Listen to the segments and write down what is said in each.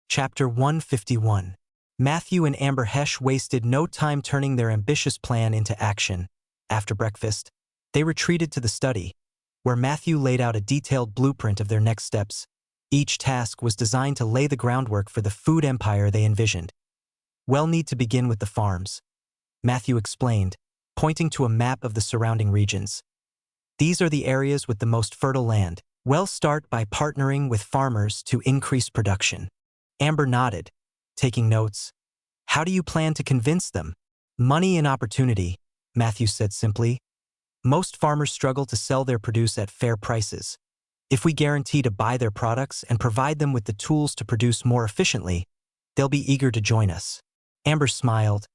Chapter 151. Matthew and Amber Hesh wasted no time turning their ambitious plan into action. After breakfast, they retreated to the study, where Matthew laid out a detailed blueprint of their next steps. Each task was designed to lay the groundwork for the food empire they envisioned. "We'll need to begin with the farms," Matthew explained, pointing to a map of the surrounding regions. "These are the areas with the most fertile land. We'll start by partnering with farmers to increase production." Amber nodded, taking notes. "How do you plan to convince them?" "Money and opportunity," Matthew said simply. "Most farmers struggle to sell their produce at fair prices. If we guarantee to buy their products and provide them with the tools to produce more efficiently, they'll be eager to join us." Amber smiled.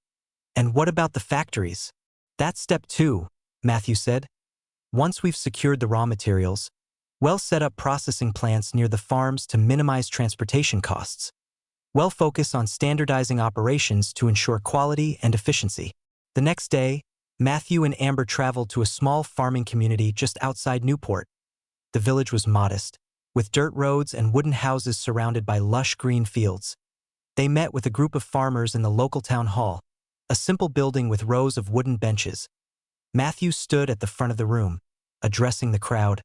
"And what about the factories?" "That's step 2, Matthew said. "Once we've secured the raw materials, we'll set up processing plants near the farms to minimize transportation costs. We'll focus on standardizing operations to ensure quality and efficiency." The next day, Matthew and Amber traveled to a small farming community just outside Newport. The village was modest, with dirt roads and wooden houses surrounded by lush green fields. They met with a group of farmers in the local town hall, a simple building with rows of wooden benches. Matthew stood at the front of the room, addressing the crowd.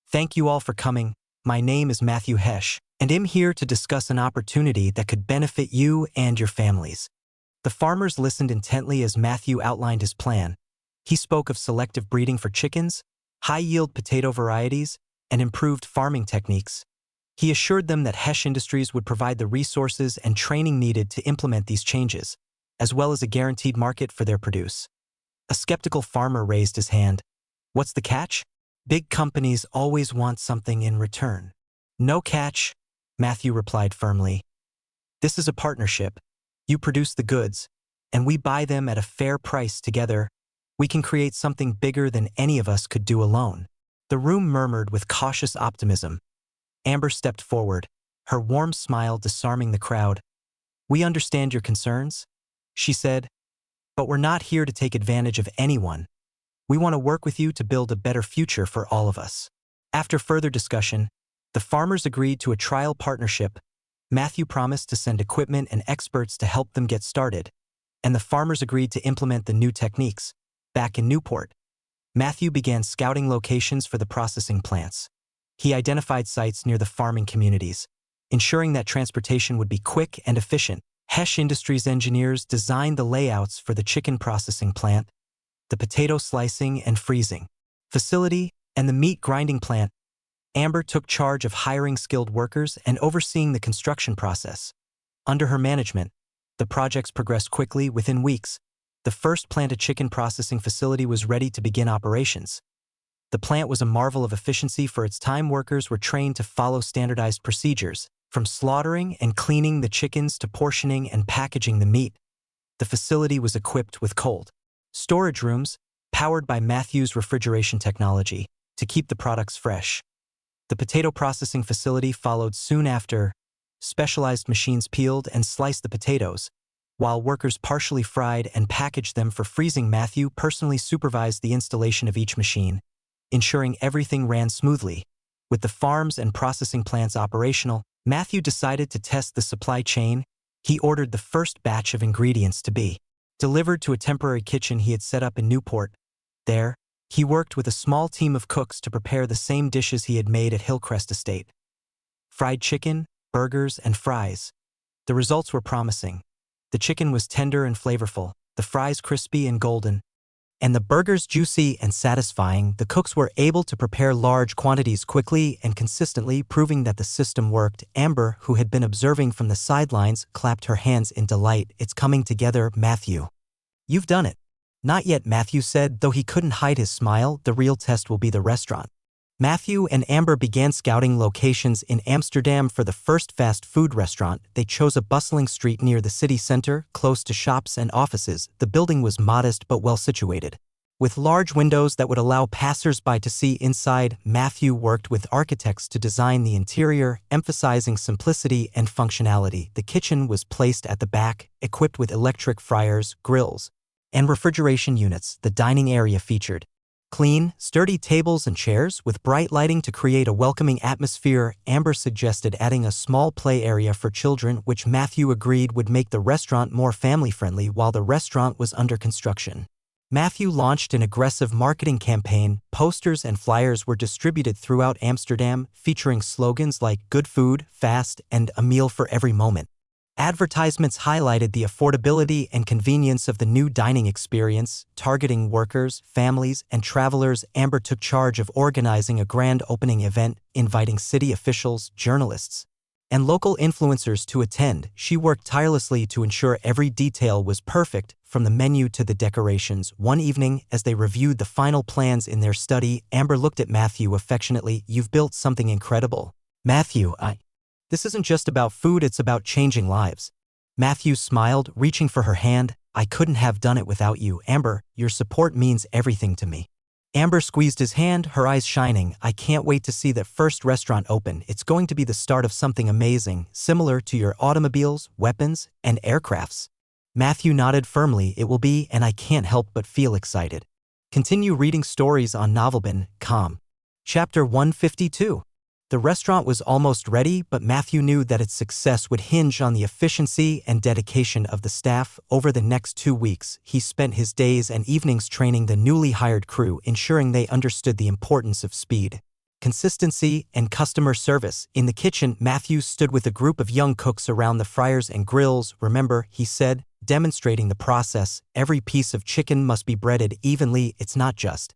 "Thank you all for coming. My name is Matthew Hesh, and I'm here to discuss an opportunity that could benefit you and your families." The farmers listened intently as Matthew outlined his plan. He spoke of selective breeding for chickens, high-yield potato varieties, and improved farming techniques. He assured them that Hesh Industries would provide the resources and training needed to implement these changes, as well as a guaranteed market for their produce. A skeptical farmer raised his hand. "What's the catch?" "Big companies always want something in return." "No catch," Matthew replied firmly. "This is a partnership. You produce the goods, and we buy them at a fair price together. We can create something bigger than any of us could do alone." The room murmured with cautious optimism. Amber stepped forward, her warm smile disarming the crowd. "We understand your concerns," she said, "but we're not here to take advantage of anyone. We want to work with you to build a better future for all of us." After further discussion, the farmers agreed to a trial partnership. Matthew promised to send equipment and experts to help them get started, and the farmers agreed to implement the new techniques. Back in Newport, Matthew began scouting locations for the processing plants. He identified sites near the farming communities, ensuring that transportation would be quick and efficient. Hesh Industries engineers designed the layouts for the chicken processing plant, the potato slicing and freezing facility, and the meat grinding plant. Amber took charge of hiring skilled workers and overseeing the construction process. Under her management, the projects progressed quickly. Within weeks, the first plant, a chicken processing facility, was ready to begin operations. The plant was a marvel of efficiency for its time. Workers were trained to follow standardized procedures, from slaughtering and cleaning the chickens to portioning and packaging the meat. The facility was equipped with cold storage rooms, powered by Matthew's refrigeration technology, to keep the products fresh. The potato processing facility followed soon after. Specialized machines peeled and sliced the potatoes, while workers partially fried and packaged them for freezing. Matthew personally supervised the installation of each machine, ensuring everything ran smoothly. With the farms and processing plants operational, Matthew decided to test the supply chain. He ordered the first batch of ingredients to be delivered to a temporary kitchen he had set up in Newport. There, he worked with a small team of cooks to prepare the same dishes he had made at Hillcrest Estate: fried chicken, burgers, and fries. The results were promising. The chicken was tender and flavorful, the fries crispy and golden, and the burgers juicy and satisfying. The cooks were able to prepare large quantities quickly and consistently, proving that the system worked. Amber, who had been observing from the sidelines, clapped her hands in delight. "It's coming together, Matthew. You've done it." "Not yet," Matthew said, though he couldn't hide his smile. "The real test will be the restaurant." Matthew and Amber began scouting locations in Amsterdam for the first fast food restaurant. They chose a bustling street near the city center, close to shops and offices. The building was modest but well situated, with large windows that would allow passers-by to see inside. Matthew worked with architects to design the interior, emphasizing simplicity and functionality. The kitchen was placed at the back, equipped with electric fryers, grills, and refrigeration units. The dining area featured Clean, sturdy tables and chairs with bright lighting to create a welcoming atmosphere. Amber suggested adding a small play area for children, which Matthew agreed would make the restaurant more family-friendly while the restaurant was under construction. Matthew launched an aggressive marketing campaign. Posters and flyers were distributed throughout Amsterdam, featuring slogans like "Good food, fast, and a meal for every moment." Advertisements highlighted the affordability and convenience of the new dining experience, targeting workers, families, and travelers. Amber took charge of organizing a grand opening event, inviting city officials, journalists, and local influencers to attend. She worked tirelessly to ensure every detail was perfect, from the menu to the decorations. One evening, as they reviewed the final plans in their study, Amber looked at Matthew affectionately. "You've built something incredible." "Matthew, This isn't just about food, it's about changing lives." Matthew smiled, reaching for her hand. "I couldn't have done it without you, Amber. Your support means everything to me." Amber squeezed his hand, her eyes shining. "I can't wait to see that first restaurant open. It's going to be the start of something amazing, similar to your automobiles, weapons, and aircrafts." Matthew nodded firmly. "It will be, and I can't help but feel excited." Continue reading stories on novelbin.com. Chapter 152. The restaurant was almost ready, but Matthew knew that its success would hinge on the efficiency and dedication of the staff. Over the next 2 weeks, he spent his days and evenings training the newly hired crew, ensuring they understood the importance of speed, consistency, and customer service. In the kitchen, Matthew stood with a group of young cooks around the fryers and grills. "Remember," he said, demonstrating the process, "every piece of chicken must be breaded evenly. It's not just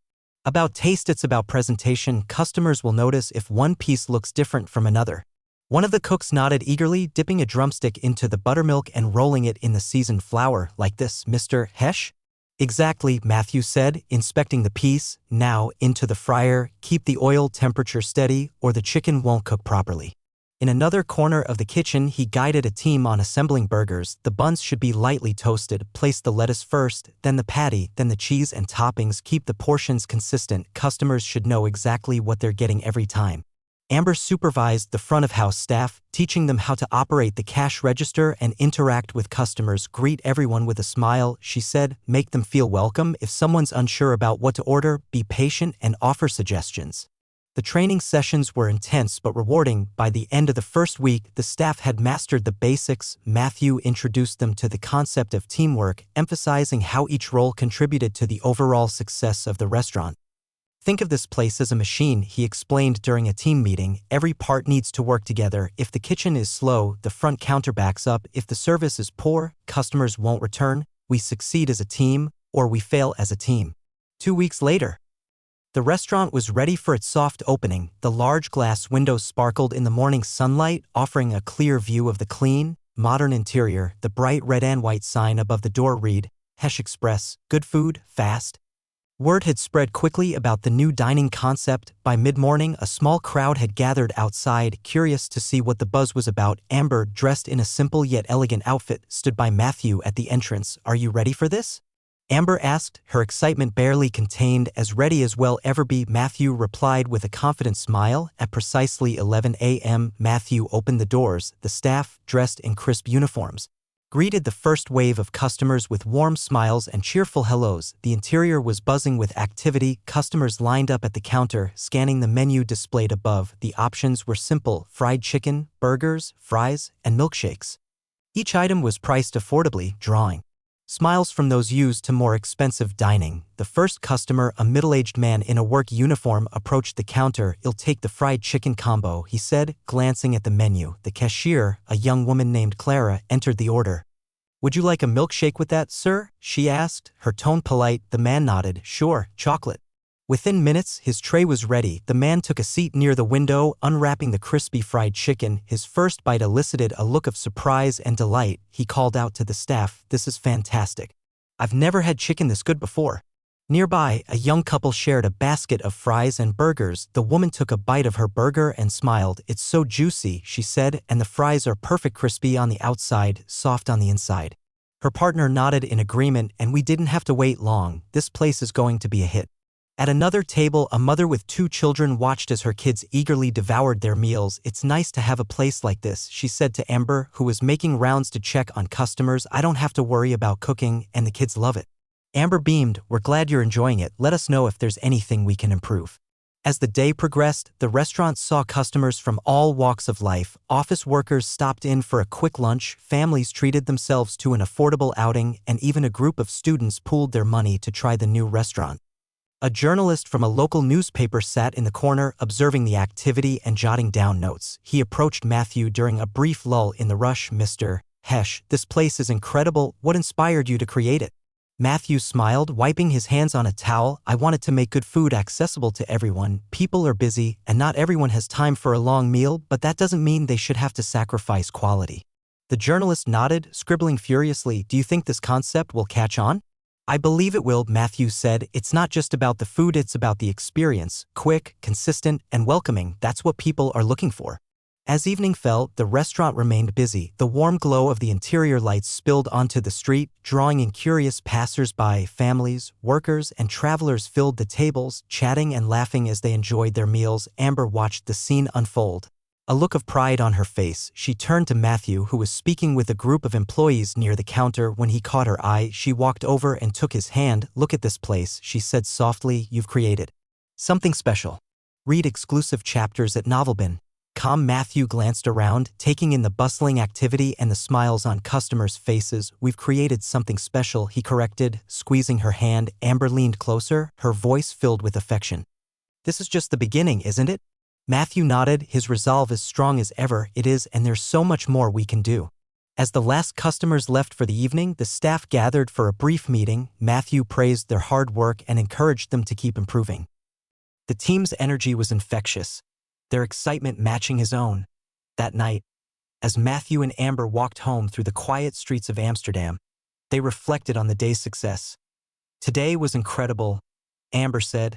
about taste, it's about presentation. Customers will notice if one piece looks different from another." One of the cooks nodded eagerly, dipping a drumstick into the buttermilk and rolling it in the seasoned flour. "Like this, Mr. Hesh?" "Exactly," Matthew said, inspecting the piece. "Now, into the fryer. Keep the oil temperature steady, or the chicken won't cook properly." In another corner of the kitchen, he guided a team on assembling burgers. "The buns should be lightly toasted. Place the lettuce first, then the patty, then the cheese and toppings. Keep the portions consistent. Customers should know exactly what they're getting every time." Amber supervised the front-of-house staff, teaching them how to operate the cash register and interact with customers. "Greet everyone with a smile," she said. "Make them feel welcome. If someone's unsure about what to order, be patient and offer suggestions." The training sessions were intense but rewarding. By the end of the first week, the staff had mastered the basics. Matthew introduced them to the concept of teamwork, emphasizing how each role contributed to the overall success of the restaurant. "Think of this place as a machine," he explained during a team meeting. "Every part needs to work together. If the kitchen is slow, the front counter backs up. If the service is poor, customers won't return. We succeed as a team, or we fail as a team." 2 weeks later, the restaurant was ready for its soft opening. The large glass windows sparkled in the morning sunlight, offering a clear view of the clean, modern interior. The bright red and white sign above the door read, "Hesh Express, good food, fast." Word had spread quickly about the new dining concept. By mid-morning, a small crowd had gathered outside, curious to see what the buzz was about. Amber, dressed in a simple yet elegant outfit, stood by Matthew at the entrance. "Are you ready for this?" Amber asked, her excitement barely contained. "As ready as we'll ever be," Matthew replied with a confident smile. At precisely 11 a.m., Matthew opened the doors. The staff, dressed in crisp uniforms, greeted the first wave of customers with warm smiles and cheerful hellos. The interior was buzzing with activity. Customers lined up at the counter, scanning the menu displayed above. The options were simple: fried chicken, burgers, fries, and milkshakes. Each item was priced affordably, drawing smiles from those used to more expensive dining. The first customer, a middle-aged man in a work uniform, approached the counter. "I'll take the fried chicken combo," he said, glancing at the menu. The cashier, a young woman named Clara, entered the order. "Would you like a milkshake with that, sir?" she asked, her tone polite. The man nodded. "Sure, chocolate." Within minutes, his tray was ready. The man took a seat near the window, unwrapping the crispy fried chicken. His first bite elicited a look of surprise and delight. He called out to the staff, "This is fantastic. I've never had chicken this good before." Nearby, a young couple shared a basket of fries and burgers. The woman took a bite of her burger and smiled. "It's so juicy," she said, "and the fries are perfect, crispy on the outside, soft on the inside." Her partner nodded in agreement. "And we didn't have to wait long. This place is going to be a hit." At another table, a mother with 2 children watched as her kids eagerly devoured their meals. "It's nice to have a place like this," she said to Amber, who was making rounds to check on customers. "I don't have to worry about cooking, and the kids love it." Amber beamed, "We're glad you're enjoying it. Let us know if there's anything we can improve." As the day progressed, the restaurant saw customers from all walks of life. Office workers stopped in for a quick lunch, families treated themselves to an affordable outing, and even a group of students pooled their money to try the new restaurant. A journalist from a local newspaper sat in the corner, observing the activity and jotting down notes. He approached Matthew during a brief lull in the rush. "Mr. Hesh, this place is incredible. What inspired you to create it?" Matthew smiled, wiping his hands on a towel. "I wanted to make good food accessible to everyone. People are busy, and not everyone has time for a long meal, but that doesn't mean they should have to sacrifice quality." The journalist nodded, scribbling furiously. "Do you think this concept will catch on?" "I believe it will," Matthew said. "It's not just about the food, it's about the experience. Quick, consistent, and welcoming. That's what people are looking for." As evening fell, the restaurant remained busy. The warm glow of the interior lights spilled onto the street, drawing in curious passers-by. Families, workers, and travelers filled the tables, chatting and laughing as they enjoyed their meals. Amber watched the scene unfold. A look of pride on her face, she turned to Matthew, who was speaking with a group of employees near the counter. When he caught her eye, she walked over and took his hand. "Look at this place," she said softly. "You've created something special. Read exclusive chapters at RanoVox. Matthew glanced around, taking in the bustling activity and the smiles on customers' faces. "We've created something special," he corrected, squeezing her hand. Amber leaned closer, her voice filled with affection. "This is just the beginning, isn't it?" Matthew nodded, his resolve as strong as ever. "It is, and there's so much more we can do." As the last customers left for the evening, the staff gathered for a brief meeting. Matthew praised their hard work and encouraged them to keep improving. The team's energy was infectious, their excitement matching his own. That night, as Matthew and Amber walked home through the quiet streets of Amsterdam, they reflected on the day's success. "Today was incredible," Amber said,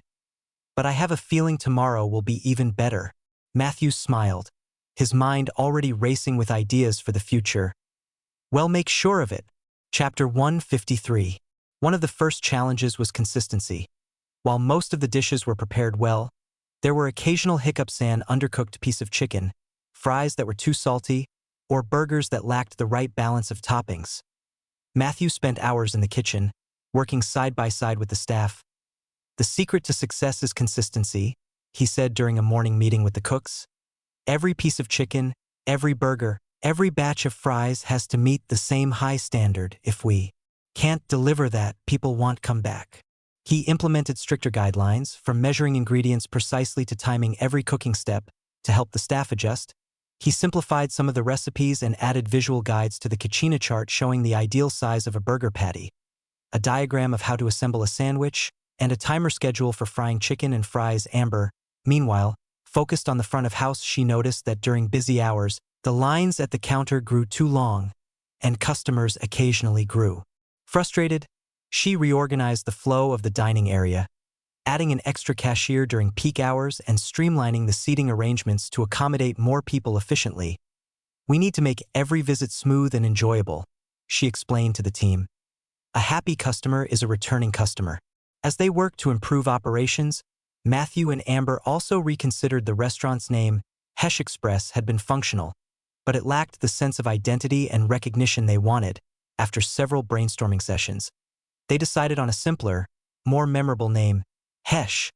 "but I have a feeling tomorrow will be even better." Matthew smiled, his mind already racing with ideas for the future. "Well, make sure of it." Chapter 153. One of the first challenges was consistency. While most of the dishes were prepared well, there were occasional hiccups: an undercooked piece of chicken, fries that were too salty, or burgers that lacked the right balance of toppings. Matthew spent hours in the kitchen, working side by side with the staff. "The secret to success is consistency," he said during a morning meeting with the cooks. "Every piece of chicken, every burger, every batch of fries has to meet the same high standard. If we can't deliver that, people won't come back." He implemented stricter guidelines, from measuring ingredients precisely to timing every cooking step, to help the staff adjust. He simplified some of the recipes and added visual guides to the cucina chart showing the ideal size of a burger patty, a diagram of how to assemble a sandwich, and a timer schedule for frying chicken and fries. Amber, meanwhile, focused on the front of house. She noticed that during busy hours, the lines at the counter grew too long, and customers occasionally grew frustrated. She reorganized the flow of the dining area, adding an extra cashier during peak hours and streamlining the seating arrangements to accommodate more people efficiently. "We need to make every visit smooth and enjoyable," she explained to the team. "A happy customer is a returning customer." As they worked to improve operations, Matthew and Amber also reconsidered the restaurant's name. Hesh Express had been functional, but it lacked the sense of identity and recognition they wanted. After several brainstorming sessions, they decided on a simpler, more memorable name: Hesh.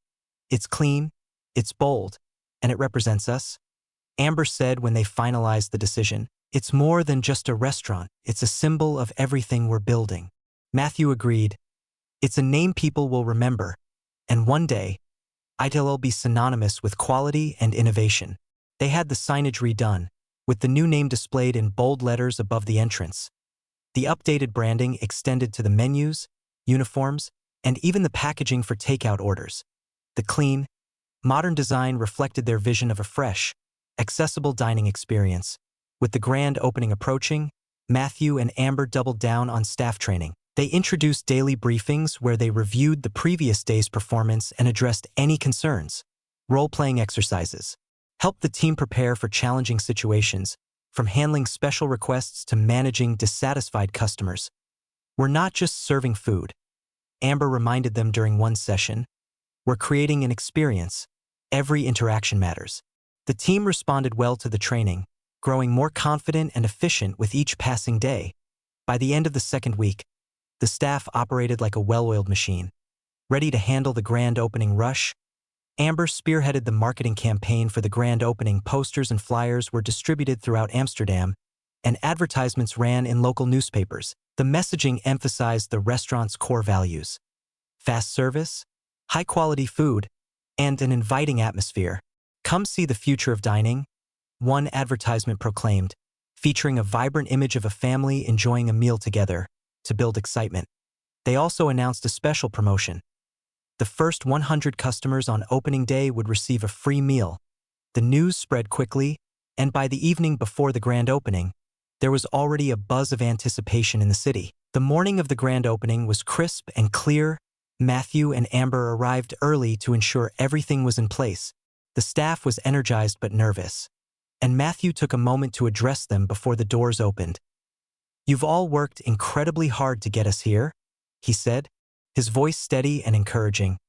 "It's clean, it's bold, and it represents us," Amber said when they finalized the decision. "It's more than just a restaurant, it's a symbol of everything we're building." Matthew agreed. "It's a name people will remember, and one day, it'll be synonymous with quality and innovation." They had the signage redone, with the new name displayed in bold letters above the entrance. The updated branding extended to the menus, uniforms, and even the packaging for takeout orders. The clean, modern design reflected their vision of a fresh, accessible dining experience. With the grand opening approaching, Matthew and Amber doubled down on staff training. They introduced daily briefings where they reviewed the previous day's performance and addressed any concerns. Role-playing exercises helped the team prepare for challenging situations, from handling special requests to managing dissatisfied customers. "We're not just serving food," Amber reminded them during one session. "We're creating an experience. Every interaction matters." The team responded well to the training, growing more confident and efficient with each passing day. By the end of the second week, The staff operated like a well-oiled machine, ready to handle the grand opening rush. Amber spearheaded the marketing campaign for the grand opening. Posters and flyers were distributed throughout Amsterdam, and advertisements ran in local newspapers. The messaging emphasized the restaurant's core values: fast service, high-quality food, and an inviting atmosphere. "Come see the future of dining," one advertisement proclaimed, featuring a vibrant image of a family enjoying a meal together to build excitement. They also announced a special promotion. The first 100 customers on opening day would receive a free meal. The news spread quickly, and by the evening before the grand opening, there was already a buzz of anticipation in the city. The morning of the grand opening was crisp and clear. Matthew and Amber arrived early to ensure everything was in place. The staff was energized but nervous, and Matthew took a moment to address them before the doors opened. "You've all worked incredibly hard to get us here," he said, his voice steady and encouraging.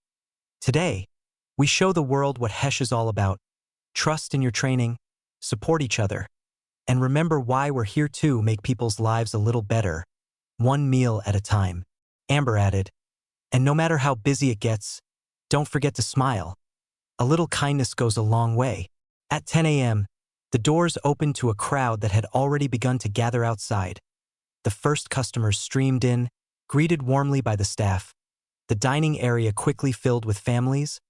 "Today, we show the world what Hesh is all about. Trust in your training, support each other, and remember why we're here to make people's lives a little better, one meal at a time." Amber added, "And no matter how busy it gets, don't forget to smile. A little kindness goes a long way." At 10 a.m., the doors opened to a crowd that had already begun to gather outside. The first customers streamed in, greeted warmly by the staff. The dining area quickly filled with families,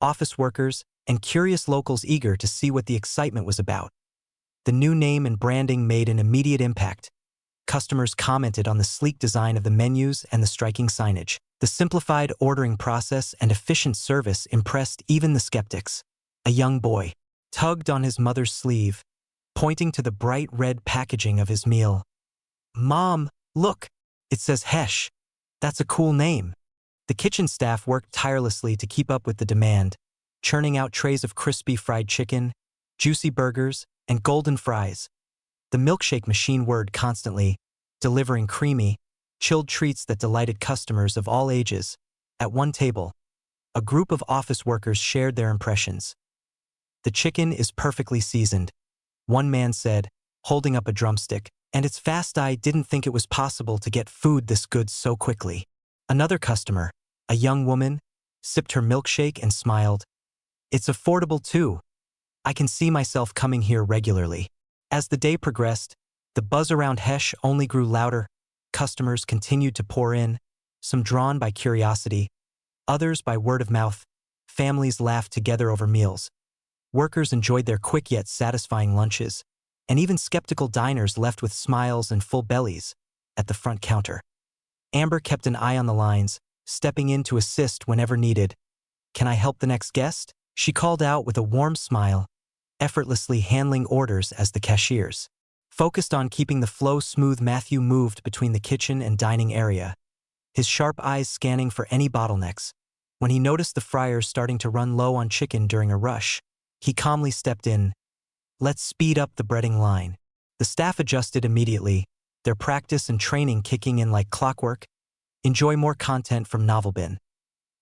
office workers, and curious locals eager to see what the excitement was about. The new name and branding made an immediate impact. Customers commented on the sleek design of the menus and the striking signage. The simplified ordering process and efficient service impressed even the skeptics. A young boy tugged on his mother's sleeve, pointing to the bright red packaging of his meal. "Mom, look, it says Hesh. That's a cool name." The kitchen staff worked tirelessly to keep up with the demand, churning out trays of crispy fried chicken, juicy burgers, and golden fries. The milkshake machine whirred constantly, delivering creamy, chilled treats that delighted customers of all ages. At one table, a group of office workers shared their impressions. "The chicken is perfectly seasoned," one man said, holding up a drumstick, "and it's fast. I didn't think it was possible to get food this good so quickly." Another customer, a young woman, sipped her milkshake and smiled. "It's affordable too. I can see myself coming here regularly." As the day progressed, the buzz around Hesh only grew louder. Customers continued to pour in, some drawn by curiosity, others by word of mouth. Families laughed together over meals. Workers enjoyed their quick yet satisfying lunches, and even skeptical diners left with smiles and full bellies at the front counter. Amber kept an eye on the lines, stepping in to assist whenever needed. "Can I help the next guest?" she called out with a warm smile, effortlessly handling orders as the cashiers focused on keeping the flow smooth. Matthew moved between the kitchen and dining area, his sharp eyes scanning for any bottlenecks. When he noticed the fryers starting to run low on chicken during a rush, he calmly stepped in. "Let's speed up the breading line." The staff adjusted immediately, their practice and training kicking in like clockwork. Enjoy more content from Novelbin.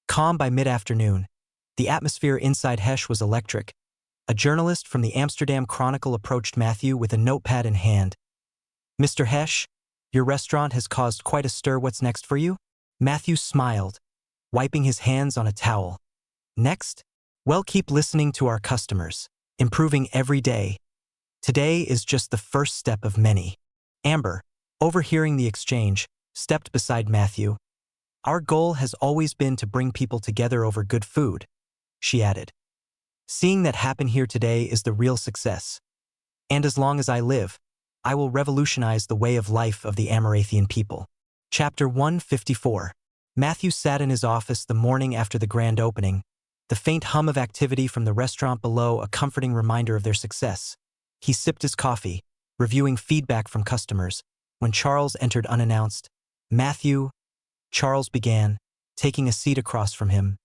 Calm by mid-afternoon, the atmosphere inside Hesh was electric. A journalist from the Amsterdam Chronicle approached Matthew with a notepad in hand. "Mr. Hesh, your restaurant has caused quite a stir. What's next for you?" Matthew smiled, wiping his hands on a towel. "Next? Well, keep listening to our customers, improving every day. Today is just the first step of many." Amber, overhearing the exchange, stepped beside Matthew. "Our goal has always been to bring people together over good food," she added. "Seeing that happen here today is the real success. And as long as I live, I will revolutionize the way of life of the Amarathian people." Chapter 154. Matthew sat in his office the morning after the grand opening, the faint hum of activity from the restaurant below a comforting reminder of their success. He sipped his coffee, reviewing feedback from customers, when Charles entered unannounced. "Matthew," Charles began, taking a seat across from him,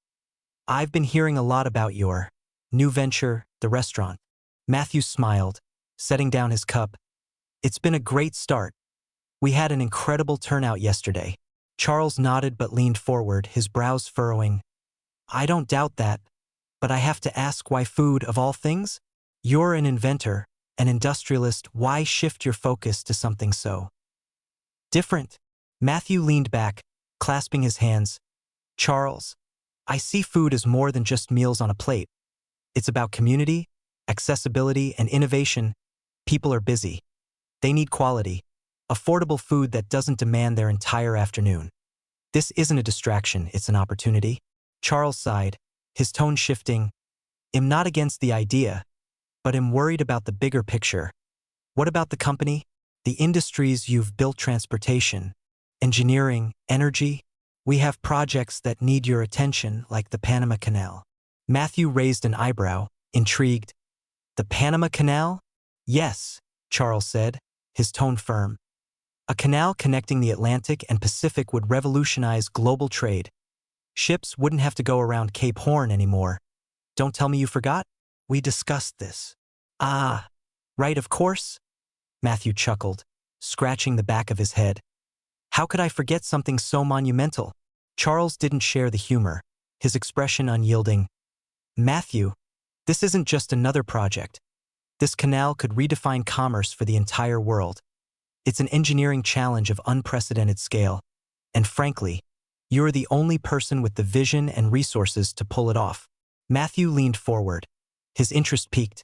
"I've been hearing a lot about your new venture, the restaurant." Matthew smiled, setting down his cup. "It's been a great start. We had an incredible turnout yesterday." Charles nodded but leaned forward, his brows furrowing. "I don't doubt that, but I have to ask, why food of all things? You're an inventor, an industrialist. Why shift your focus to something so different?" Matthew leaned back, clasping his hands. Charles, I see food as more than just meals on a plate. It's about community, accessibility, and innovation. People are busy. They need quality, affordable food that doesn't demand their entire afternoon. This isn't a distraction, it's an opportunity. Charles sighed, his tone shifting. I'm not against the idea, but I'm worried about the bigger picture. What about the company? The industries you've built: transportation, engineering, energy? We have projects that need your attention, like the Panama Canal. Matthew raised an eyebrow, intrigued. The Panama Canal? Yes, Charles said, his tone firm. A canal connecting the Atlantic and Pacific would revolutionize global trade. Ships wouldn't have to go around Cape Horn anymore. Don't tell me you forgot? We discussed this. Ah, right, of course. Matthew chuckled, scratching the back of his head. How could I forget something so monumental? Charles didn't share the humor, his expression unyielding. Matthew, this isn't just another project. This canal could redefine commerce for the entire world. It's an engineering challenge of unprecedented scale. And frankly, you're the only person with the vision and resources to pull it off. Matthew leaned forward, his interest piqued.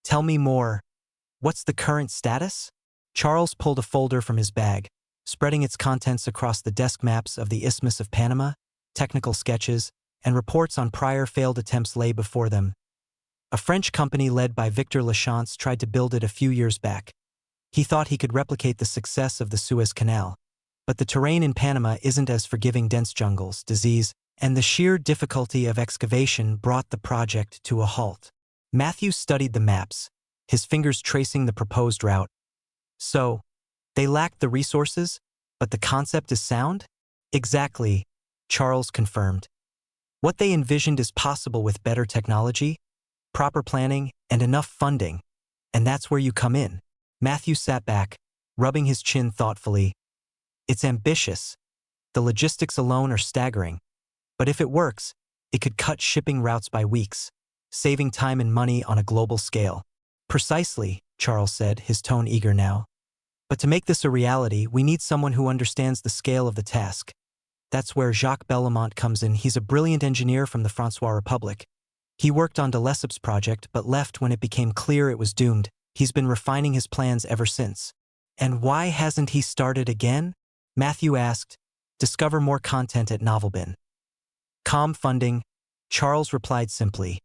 Tell me more. What's the current status? Charles pulled a folder from his bag, spreading its contents across the desk. Maps of the Isthmus of Panama, technical sketches, and reports on prior failed attempts lay before them. A French company led by Victor Lachance tried to build it a few years back. He thought he could replicate the success of the Suez Canal. But the terrain in Panama isn't as forgiving. Dense jungles, disease, and the sheer difficulty of excavation brought the project to a halt. Matthew studied the maps, his fingers tracing the proposed route. So, they lacked the resources, but the concept is sound? Exactly, Charles confirmed. What they envisioned is possible with better technology, proper planning, and enough funding. And that's where you come in. Matthew sat back, rubbing his chin thoughtfully. It's ambitious. The logistics alone are staggering. But if it works, it could cut shipping routes by weeks, saving time and money on a global scale. Precisely, Charles said, his tone eager now. But to make this a reality, we need someone who understands the scale of the task. That's where Jacques Bellamont comes in. He's a brilliant engineer from the Francois Republic. He worked on de Lesseps' project but left when it became clear it was doomed. He's been refining his plans ever since. And why hasn't he started again? Matthew asked. Discover more content at Novelbin. Calm funding, Charles replied simply.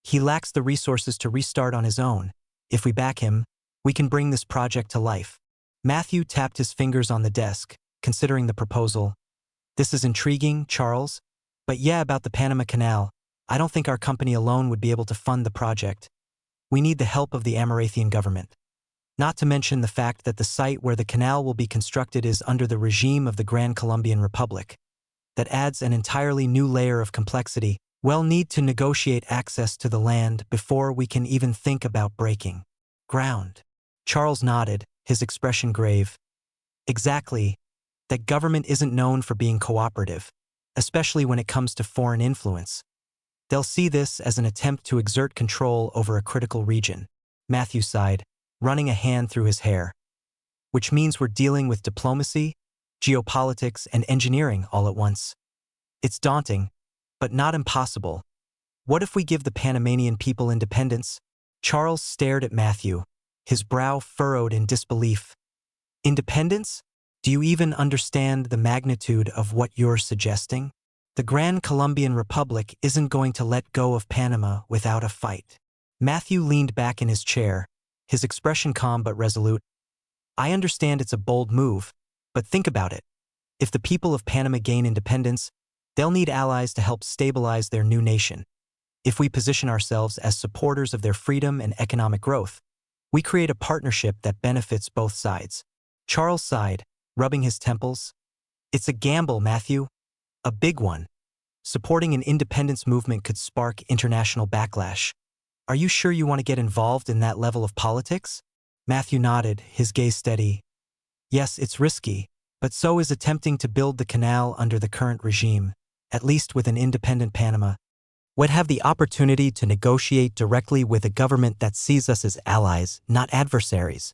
He lacks the resources to restart on his own. If we back him, we can bring this project to life. Matthew tapped his fingers on the desk, considering the proposal. This is intriguing, Charles. But yeah, about the Panama Canal, I don't think our company alone would be able to fund the project. We need the help of the Amarathian government. Not to mention the fact that the site where the canal will be constructed is under the regime of the Grand Colombian Republic. That adds an entirely new layer of complexity. We'll need to negotiate access to the land before we can even think about breaking ground. Charles nodded, his expression grave. Exactly. That government isn't known for being cooperative, especially when it comes to foreign influence. They'll see this as an attempt to exert control over a critical region. Matthew sighed, running a hand through his hair. Which means we're dealing with diplomacy, geopolitics, and engineering all at once. It's daunting, but not impossible. What if we give the Panamanian people independence? Charles stared at Matthew, his brow furrowed in disbelief. Independence? Do you even understand the magnitude of what you're suggesting? The Grand Colombian Republic isn't going to let go of Panama without a fight. Matthew leaned back in his chair, his expression calm but resolute. I understand it's a bold move, but think about it. If the people of Panama gain independence, they'll need allies to help stabilize their new nation. If we position ourselves as supporters of their freedom and economic growth, we create a partnership that benefits both sides. Charles sighed, rubbing his temples. It's a gamble, Matthew. A big one. Supporting an independence movement could spark international backlash. Are you sure you want to get involved in that level of politics? Matthew nodded, his gaze steady. Yes, it's risky, but so is attempting to build the canal under the current regime, at least with an independent Panama. We'd have the opportunity to negotiate directly with a government that sees us as allies, not adversaries.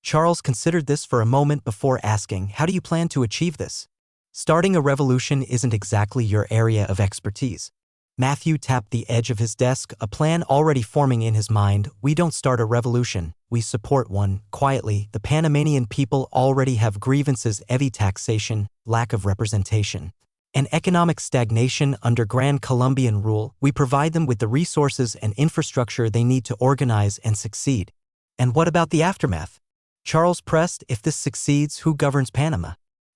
Charles considered this for a moment before asking, how do you plan to achieve this? Starting a revolution isn't exactly your area of expertise. Matthew tapped the edge of his desk, a plan already forming in his mind. We don't start a revolution, we support one, quietly. The Panamanian people already have grievances: heavy taxation, lack of representation, and economic stagnation under Grand Colombian rule. We provide them with the resources and infrastructure they need to organize and succeed. And what about the aftermath? Charles pressed. If this succeeds, who governs Panama?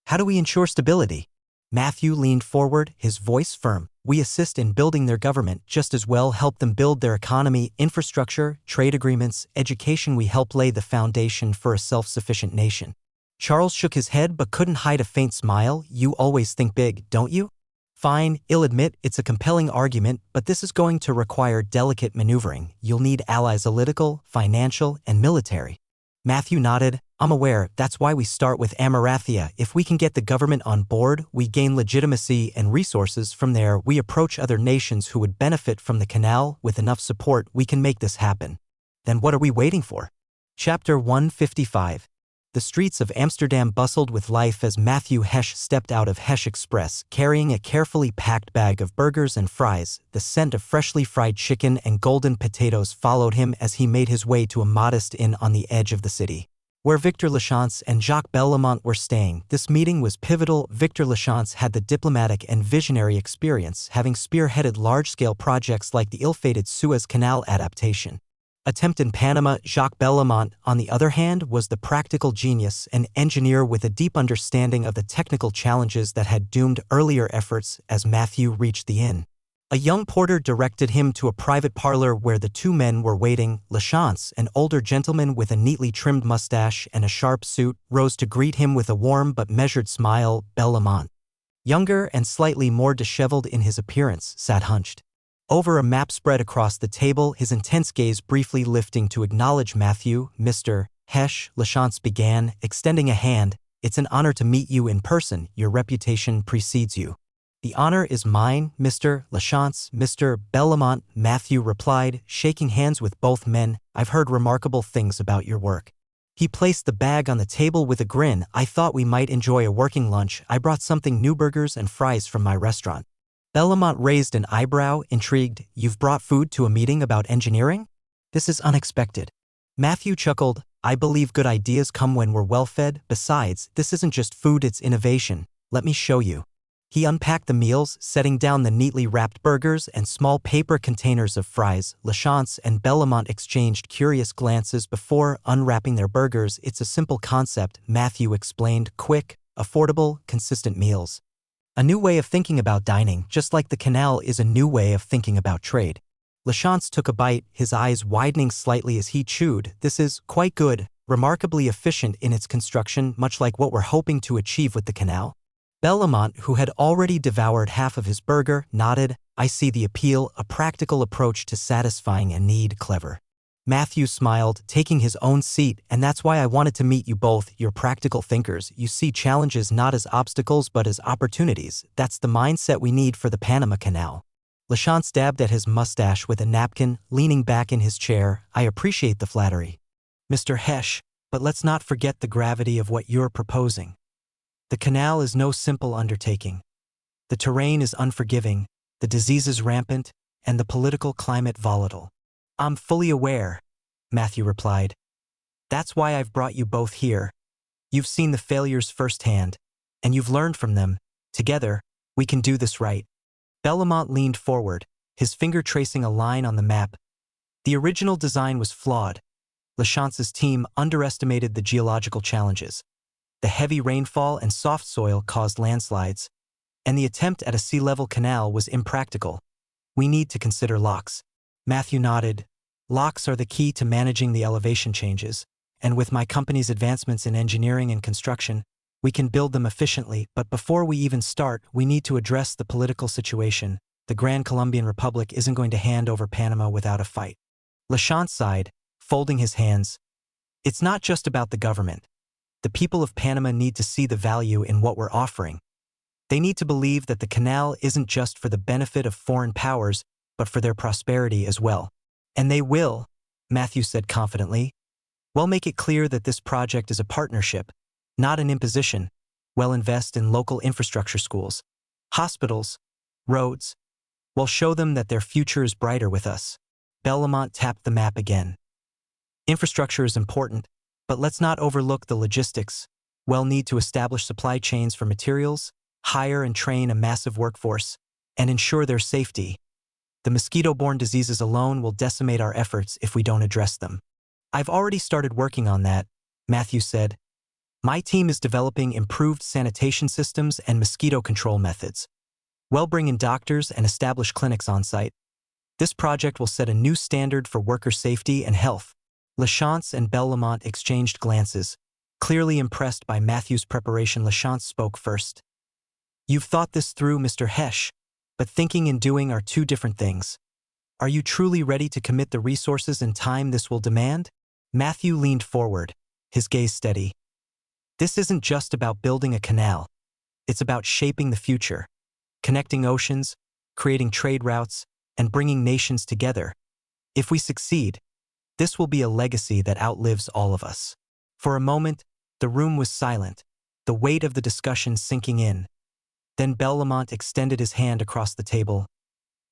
How do we ensure stability? Matthew leaned forward, his voice firm. We assist in building their government, just as well help them build their economy, infrastructure, trade agreements, education. We help lay the foundation for a self-sufficient nation. Charles shook his head but couldn't hide a faint smile. You always think big, don't you? Fine, I'll admit it's a compelling argument, but this is going to require delicate maneuvering. You'll need allies, political, financial, and military. Matthew nodded. I'm aware. That's why we start with Amarathia. If we can get the government on board, we gain legitimacy and resources. From there, we approach other nations who would benefit from the canal. With enough support, we can make this happen. Then what are we waiting for? Chapter 155. The streets of Amsterdam bustled with life as Matthew Hesh stepped out of Hesh Express, carrying a carefully packed bag of burgers and fries. The scent of freshly fried chicken and golden potatoes followed him as he made his way to a modest inn on the edge of the city, where Victor Lachance and Jacques Bellamont were staying. This meeting was pivotal. Victor Lachance had the diplomatic and visionary experience, having spearheaded large-scale projects like the ill-fated Suez Canal adaptation attempt in Panama. Jacques Bellamont, on the other hand, was the practical genius, an engineer with a deep understanding of the technical challenges that had doomed earlier efforts. As Matthew reached the inn, a young porter directed him to a private parlor where the two men were waiting. Lachance, an older gentleman with a neatly trimmed mustache and a sharp suit, rose to greet him with a warm but measured smile. Bellamont, younger and slightly more disheveled in his appearance, sat hunched over a map spread across the table, his intense gaze briefly lifting to acknowledge Matthew. Mr. Hesh, Lachance began, extending a hand. It's an honor to meet you in person. Your reputation precedes you. The honor is mine, Mr. Lachance. Mr. Bellamont, Matthew replied, shaking hands with both men. I've heard remarkable things about your work. He placed the bag on the table with a grin. I thought we might enjoy a working lunch. I brought something new: burgers and fries from my restaurant. Bellamont raised an eyebrow, intrigued. You've brought food to a meeting about engineering? This is unexpected. Matthew chuckled. I believe good ideas come when we're well fed. Besides, this isn't just food, it's innovation. Let me show you. He unpacked the meals, setting down the neatly wrapped burgers and small paper containers of fries. Lachance and Bellamont exchanged curious glances before unwrapping their burgers. It's a simple concept, Matthew explained. Quick, affordable, consistent meals. A new way of thinking about dining, just like the canal is a new way of thinking about trade. Lachance took a bite, his eyes widening slightly as he chewed. This is quite good, remarkably efficient in its construction, much like what we're hoping to achieve with the canal. Bellamont, who had already devoured half of his burger, nodded. I see the appeal, a practical approach to satisfying a need. Clever. Matthew smiled, taking his own seat. And that's why I wanted to meet you both. You're practical thinkers. You see challenges not as obstacles but as opportunities. That's the mindset we need for the Panama Canal. Lachance dabbed at his mustache with a napkin, leaning back in his chair. I appreciate the flattery, Mr. Hesh, but let's not forget the gravity of what you're proposing. The canal is no simple undertaking. The terrain is unforgiving, the diseases rampant, and the political climate volatile. I'm fully aware, Matthew replied. That's why I've brought you both here. You've seen the failures firsthand, and you've learned from them. Together, we can do this right. Bellamont leaned forward, his finger tracing a line on the map. The original design was flawed. Lachance's team underestimated the geological challenges. The heavy rainfall and soft soil caused landslides, and the attempt at a sea-level canal was impractical. We need to consider locks. Matthew nodded. Locks are the key to managing the elevation changes, and with my company's advancements in engineering and construction, we can build them efficiently. But before we even start, we need to address the political situation. The Grand Colombian Republic isn't going to hand over Panama without a fight. Lachance sighed, folding his hands. It's not just about the government. The people of Panama need to see the value in what we're offering. They need to believe that the canal isn't just for the benefit of foreign powers, but for their prosperity as well. And they will, Matthew said confidently. We'll make it clear that this project is a partnership, not an imposition. We'll invest in local infrastructure schools, hospitals, roads. We'll show them that their future is brighter with us. Bellamont tapped the map again. Infrastructure is important, but let's not overlook the logistics. We'll need to establish supply chains for materials, hire and train a massive workforce, and ensure their safety. The mosquito-borne diseases alone will decimate our efforts if we don't address them. I've already started working on that, Matthew said. My team is developing improved sanitation systems and mosquito control methods. We'll bring in doctors and establish clinics on site. This project will set a new standard for worker safety and health. Lachance and Bellamont exchanged glances. Clearly impressed by Matthew's preparation, Lachance spoke first. You've thought this through, Mr. Hesh, but thinking and doing are two different things. Are you truly ready to commit the resources and time this will demand? Matthew leaned forward, his gaze steady. This isn't just about building a canal. It's about shaping the future, connecting oceans, creating trade routes, and bringing nations together. If we succeed, this will be a legacy that outlives all of us. For a moment, the room was silent, the weight of the discussion sinking in. Then Bellamont extended his hand across the table.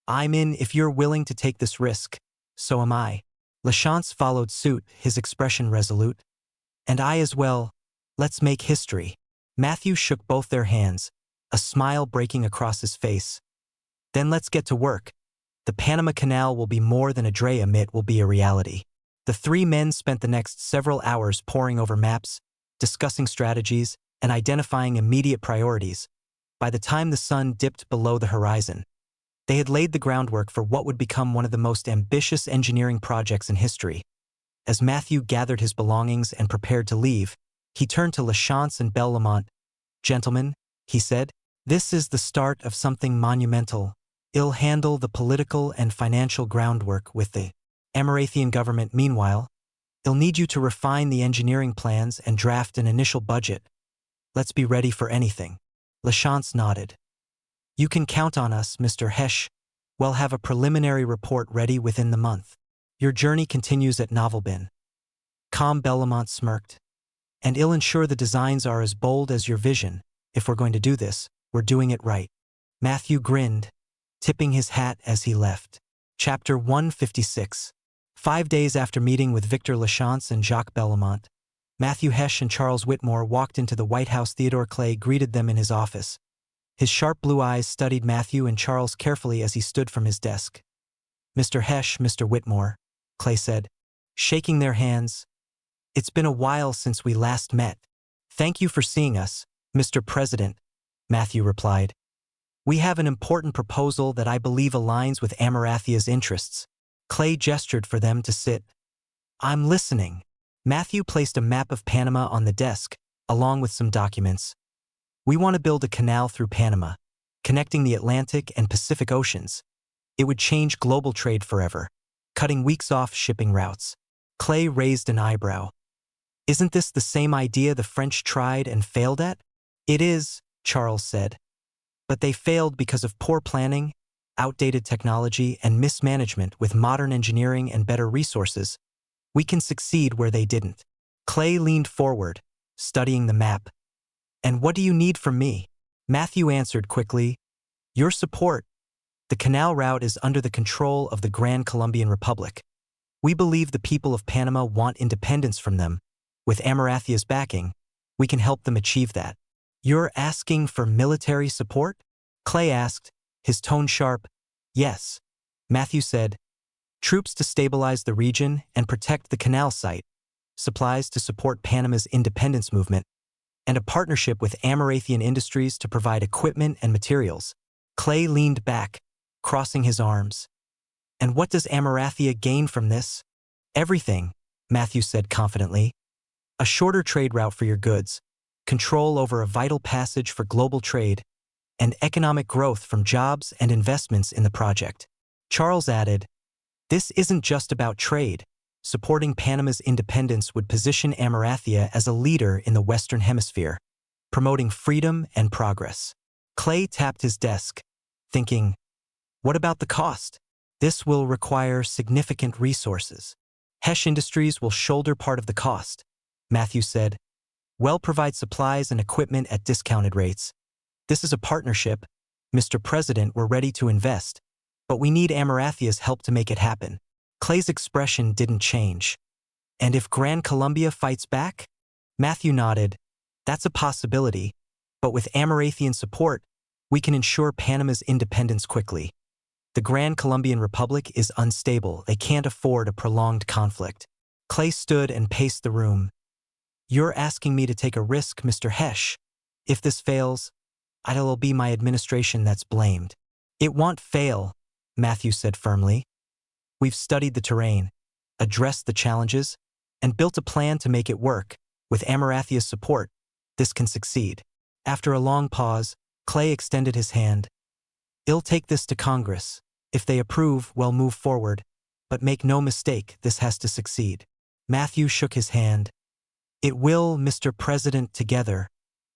I'm in if you're willing to take this risk. So am I. Lachance followed suit, his expression resolute. And I as well. Let's make history. Matthew shook both their hands, a smile breaking across his face. Then let's get to work. The Panama Canal will be more than a dream, it will be a reality. The three men spent the next several hours poring over maps, discussing strategies, and identifying immediate priorities. By the time the sun dipped below the horizon, they had laid the groundwork for what would become one of the most ambitious engineering projects in history. As Matthew gathered his belongings and prepared to leave, he turned to Lachance and Bellamont. Gentlemen, he said, this is the start of something monumental. It'll handle the political and financial groundwork with the Amarathian government. Meanwhile, it'll need you to refine the engineering plans and draft an initial budget. Let's be ready for anything. Lachance nodded. You can count on us, Mr. Hesh. We'll have a preliminary report ready within the month. Your journey continues at Novelbin. Calm Bellamont smirked. And I'll ensure the designs are as bold as your vision. If we're going to do this, we're doing it right. Matthew grinned, tipping his hat as he left. Chapter 156. 5 days after meeting with Victor Lachance and Jacques Bellamont, Matthew Hesh and Charles Whitmore walked into the White House. Theodore Clay greeted them in his office. His sharp blue eyes studied Matthew and Charles carefully as he stood from his desk. Mr. Hesh, Mr. Whitmore, Clay said, shaking their hands. It's been a while since we last met. Thank you for seeing us, Mr. President, Matthew replied. We have an important proposal that I believe aligns with Amarathia's interests. Clay gestured for them to sit. I'm listening. Matthew placed a map of Panama on the desk, along with some documents. We want to build a canal through Panama, connecting the Atlantic and Pacific Oceans. It would change global trade forever, cutting weeks off shipping routes. Clay raised an eyebrow. Isn't this the same idea the French tried and failed at? It is, Charles said. But they failed because of poor planning, outdated technology, and mismanagement. With modern engineering and better resources, we can succeed where they didn't. Clay leaned forward, studying the map. And what do you need from me? Matthew answered quickly. Your support. The canal route is under the control of the Grand Colombian Republic. We believe the people of Panama want independence from them. With Amarathia's backing, we can help them achieve that. You're asking for military support? Clay asked, his tone sharp. Yes, Matthew said. Troops to stabilize the region and protect the canal site, supplies to support Panama's independence movement, and a partnership with Amarathian Industries to provide equipment and materials. Clay leaned back, crossing his arms. And what does Amarathia gain from this? Everything, Matthew said confidently. A shorter trade route for your goods, control over a vital passage for global trade, and economic growth from jobs and investments in the project. Charles added, this isn't just about trade. Supporting Panama's independence would position Amarathia as a leader in the Western Hemisphere, promoting freedom and progress. Clay tapped his desk, thinking, what about the cost? This will require significant resources. Hesh Industries will shoulder part of the cost, Matthew said. We'll provide supplies and equipment at discounted rates. This is a partnership. Mr. President, we're ready to invest, but we need Amarathia's help to make it happen. Clay's expression didn't change. And if Gran Colombia fights back? Matthew nodded. That's a possibility, but with Amarathian support, we can ensure Panama's independence quickly. The Gran Colombian Republic is unstable. They can't afford a prolonged conflict. Clay stood and paced the room. You're asking me to take a risk, Mr. Hesh. If this fails, it'll be my administration that's blamed. It won't fail, Matthew said firmly. We've studied the terrain, addressed the challenges, and built a plan to make it work. With Amarathia's support, this can succeed. After a long pause, Clay extended his hand. I'll take this to Congress. If they approve, we'll move forward. But make no mistake, this has to succeed. Matthew shook his hand. It will, Mr. President, together.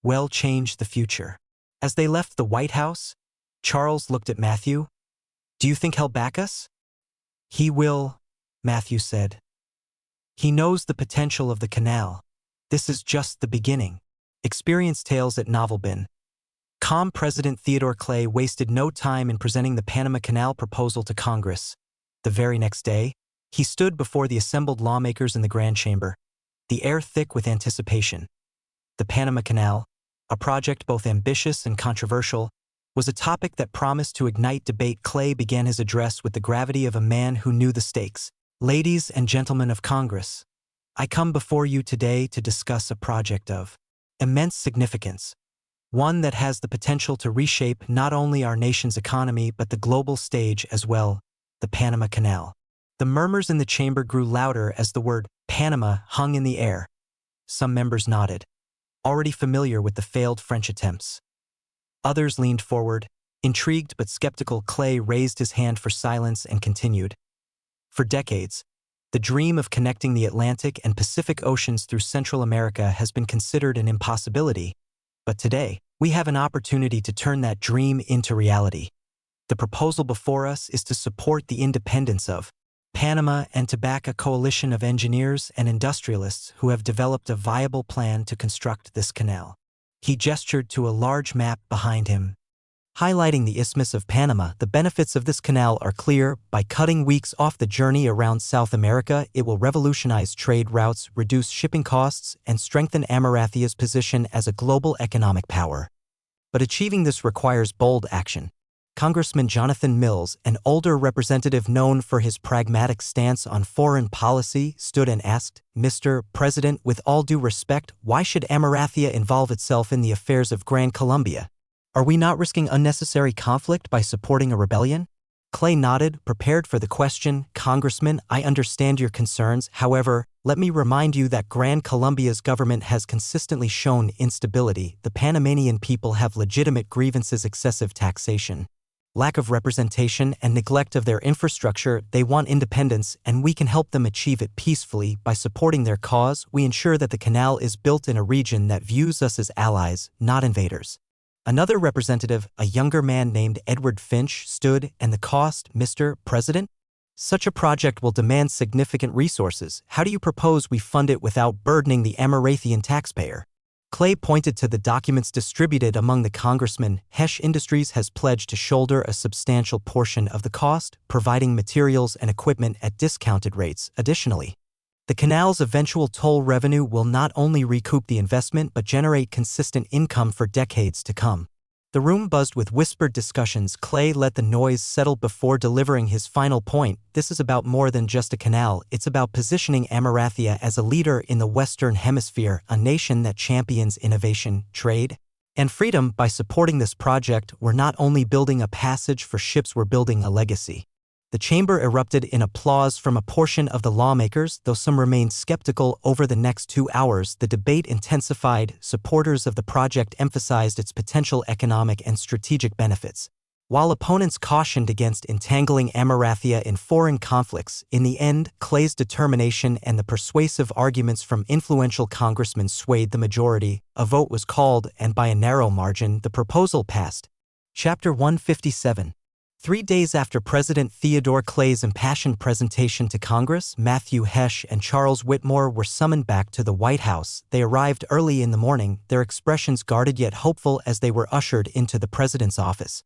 We'll change the future. As they left the White House, Charles looked at Matthew. Do you think he'll back us? He will, Matthew said. He knows the potential of the canal. This is just the beginning. Experience tales at Novelbin. Calm President Theodore Clay wasted no time in presenting the Panama Canal proposal to Congress. The very next day, he stood before the assembled lawmakers in the Grand Chamber, the air thick with anticipation. The Panama Canal, a project both ambitious and controversial, was a topic that promised to ignite debate. Clay began his address with the gravity of a man who knew the stakes. Ladies and gentlemen of Congress, I come before you today to discuss a project of immense significance, one that has the potential to reshape not only our nation's economy but the global stage as well, the Panama Canal. The murmurs in the chamber grew louder as the word Panama hung in the air. Some members nodded, already familiar with the failed French attempts. Others leaned forward, intrigued but skeptical. Clay raised his hand for silence and continued. For decades, the dream of connecting the Atlantic and Pacific Oceans through Central America has been considered an impossibility. But today, we have an opportunity to turn that dream into reality. The proposal before us is to support the independence of Panama and to back a coalition of engineers and industrialists who have developed a viable plan to construct this canal. He gestured to a large map behind him, highlighting the Isthmus of Panama. The benefits of this canal are clear. By cutting weeks off the journey around South America, it will revolutionize trade routes, reduce shipping costs, and strengthen Amarathia's position as a global economic power. But achieving this requires bold action. Congressman Jonathan Mills, an older representative known for his pragmatic stance on foreign policy, stood and asked, Mr. President, with all due respect, why should Amarathia involve itself in the affairs of Gran Colombia? Are we not risking unnecessary conflict by supporting a rebellion? Clay nodded, prepared for the question. Congressman, I understand your concerns. However, let me remind you that Gran Colombia's government has consistently shown instability. The Panamanian people have legitimate grievances: excessive taxation, lack of representation, and neglect of their infrastructure. They want independence, and we can help them achieve it peacefully. By supporting their cause, we ensure that the canal is built in a region that views us as allies, not invaders. Another representative, a younger man named Edward Finch, stood. And the cost, Mr. President? Such a project will demand significant resources. How do you propose we fund it without burdening the Amarathian taxpayer? Clay pointed to the documents distributed among the congressmen. Hesh Industries has pledged to shoulder a substantial portion of the cost, providing materials and equipment at discounted rates. Additionally, the canal's eventual toll revenue will not only recoup the investment but generate consistent income for decades to come. The room buzzed with whispered discussions. Clay let the noise settle before delivering his final point. This is about more than just a canal. It's about positioning Amarathia as a leader in the Western Hemisphere, a nation that champions innovation, trade, and freedom. By supporting this project, we're not only building a passage for ships, we're building a legacy. The chamber erupted in applause from a portion of the lawmakers, though some remained skeptical. Over the next 2 hours, the debate intensified. Supporters of the project emphasized its potential economic and strategic benefits, while opponents cautioned against entangling Amarathia in foreign conflicts. In the end, Clay's determination and the persuasive arguments from influential congressmen swayed the majority. A vote was called, and by a narrow margin, the proposal passed. Chapter 157. 3 days after President Theodore Clay's impassioned presentation to Congress, Matthew Hesh and Charles Whitmore were summoned back to the White House. They arrived early in the morning, their expressions guarded yet hopeful as they were ushered into the president's office.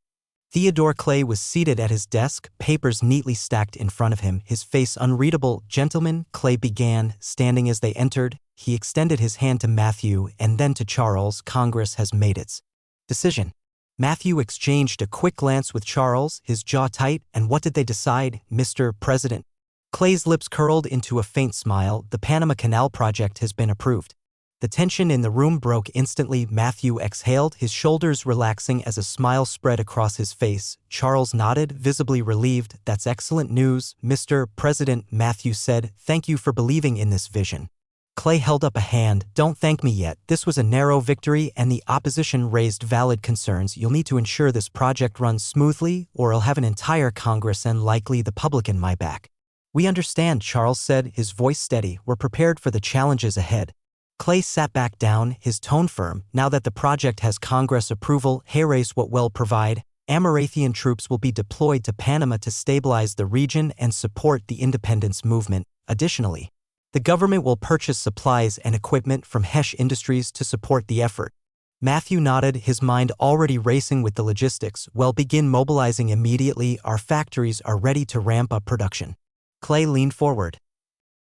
Theodore Clay was seated at his desk, papers neatly stacked in front of him, his face unreadable. "Gentlemen," Clay began, standing as they entered. He extended his hand to Matthew and then to Charles. "Congress has made its decision." Matthew exchanged a quick glance with Charles, his jaw tight. "And what did they decide, Mr. President?" Clay's lips curled into a faint smile. "The Panama Canal project has been approved." The tension in the room broke instantly. Matthew exhaled, his shoulders relaxing as a smile spread across his face. Charles nodded, visibly relieved. "That's excellent news, Mr. President," Matthew said. "Thank you for believing in this vision." Clay held up a hand. "Don't thank me yet. This was a narrow victory and the opposition raised valid concerns. You'll need to ensure this project runs smoothly or I'll have an entire Congress and likely the public in my back." "We understand," Charles said, his voice steady. "We're prepared for the challenges ahead." Clay sat back down, his tone firm. "Now that the project has Congress approval, Harris will provide. Amarathian troops will be deployed to Panama to stabilize the region and support the independence movement. Additionally, the government will purchase supplies and equipment from Hesh Industries to support the effort." Matthew nodded, his mind already racing with the logistics. "Well, begin mobilizing immediately. Our factories are ready to ramp up production." Clay leaned forward.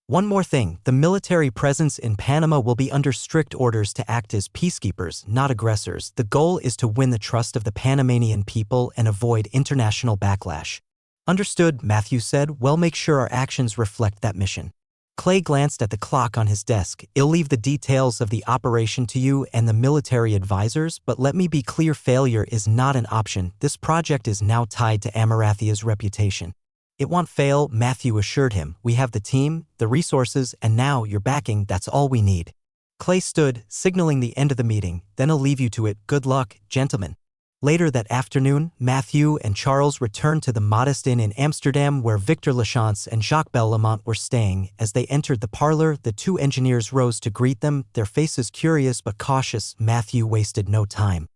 "One more thing, the military presence in Panama will be under strict orders to act as peacekeepers, not aggressors. The goal is to win the trust of the Panamanian people and avoid international backlash." "Understood," Matthew said. "We'll make sure our actions reflect that mission." Clay glanced at the clock on his desk. "I'll leave the details of the operation to you and the military advisors, but let me be clear, failure is not an option. This project is now tied to Amarathia's reputation." "It won't fail," Matthew assured him. "We have the team, the resources, and now your backing. That's all we need." Clay stood, signaling the end of the meeting. "Then I'll leave you to it. Good luck, gentlemen." Later that afternoon, Matthew and Charles returned to the modest inn in Amsterdam where Victor Lachance and Jacques Bellamont were staying. As they entered the parlor, the two engineers rose to greet them, their faces curious but cautious. Matthew wasted no time.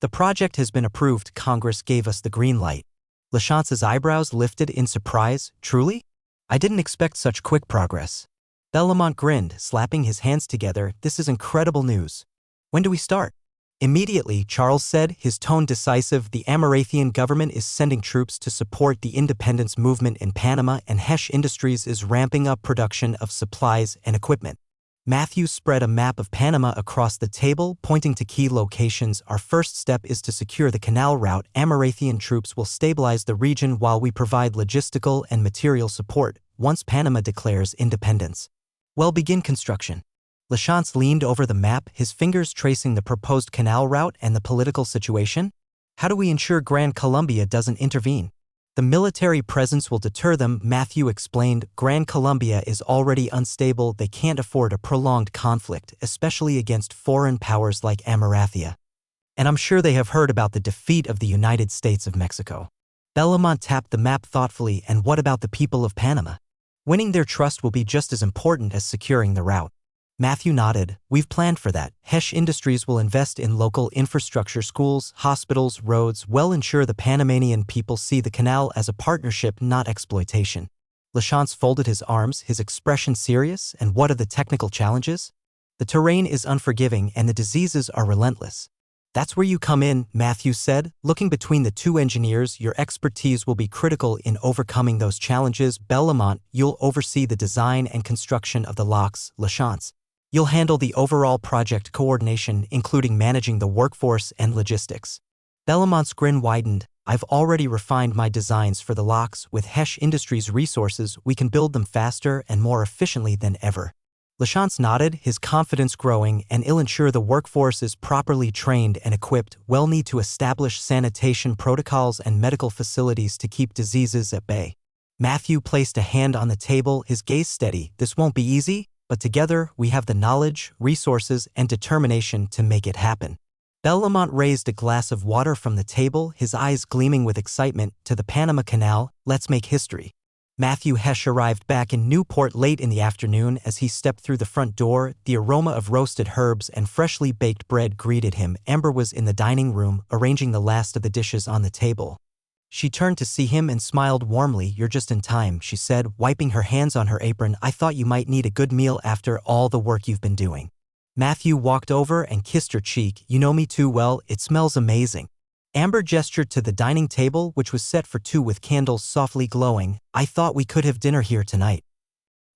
"The project has been approved. Congress gave us the green light." Lachance's eyebrows lifted in surprise. "Truly? I didn't expect such quick progress." Bellamont grinned, slapping his hands together. "This is incredible news. When do we start?" "Immediately," Charles said, his tone decisive. "The Amarathian government is sending troops to support the independence movement in Panama, and Hesh Industries is ramping up production of supplies and equipment." Matthew spread a map of Panama across the table, pointing to key locations. "Our first step is to secure the canal route. Amarathian troops will stabilize the region while we provide logistical and material support. Once Panama declares independence, we'll begin construction." Lachance leaned over the map, his fingers tracing the proposed canal route and the political situation. "How do we ensure Gran Colombia doesn't intervene?" "The military presence will deter them," Matthew explained. "Gran Colombia is already unstable. They can't afford a prolonged conflict, especially against foreign powers like Amarathia. And I'm sure they have heard about the defeat of the United States of Mexico." Bellamont tapped the map thoughtfully. "And what about the people of Panama? Winning their trust will be just as important as securing the route." Matthew nodded. "We've planned for that. Hesh Industries will invest in local infrastructure, schools, hospitals, roads. We'll ensure the Panamanian people see the canal as a partnership, not exploitation." Lachance folded his arms, his expression serious. "And what are the technical challenges?" "The terrain is unforgiving and the diseases are relentless." "That's where you come in," Matthew said, looking between the two engineers. "Your expertise will be critical in overcoming those challenges." "Bellamont, you'll oversee the design and construction of the locks." "Lachance, you'll handle the overall project coordination, including managing the workforce and logistics." Bellamont's grin widened. "I've already refined my designs for the locks. With Hesh Industries' resources, we can build them faster and more efficiently than ever." Lachance nodded, his confidence growing. "And I'll ensure the workforce is properly trained and equipped. We'll need to establish sanitation protocols and medical facilities to keep diseases at bay." Matthew placed a hand on the table, his gaze steady. "This won't be easy, but together we have the knowledge, resources, and determination to make it happen." Bellamont raised a glass of water from the table, his eyes gleaming with excitement. "To the Panama Canal, let's make history." Matthew Hesh arrived back in Newport late in the afternoon. As he stepped through the front door, the aroma of roasted herbs and freshly baked bread greeted him. Amber was in the dining room, arranging the last of the dishes on the table. She turned to see him and smiled warmly. "You're just in time," she said, wiping her hands on her apron. "I thought you might need a good meal after all the work you've been doing." Matthew walked over and kissed her cheek. "You know me too well, it smells amazing." Amber gestured to the dining table, which was set for two with candles softly glowing. "I thought we could have dinner here tonight.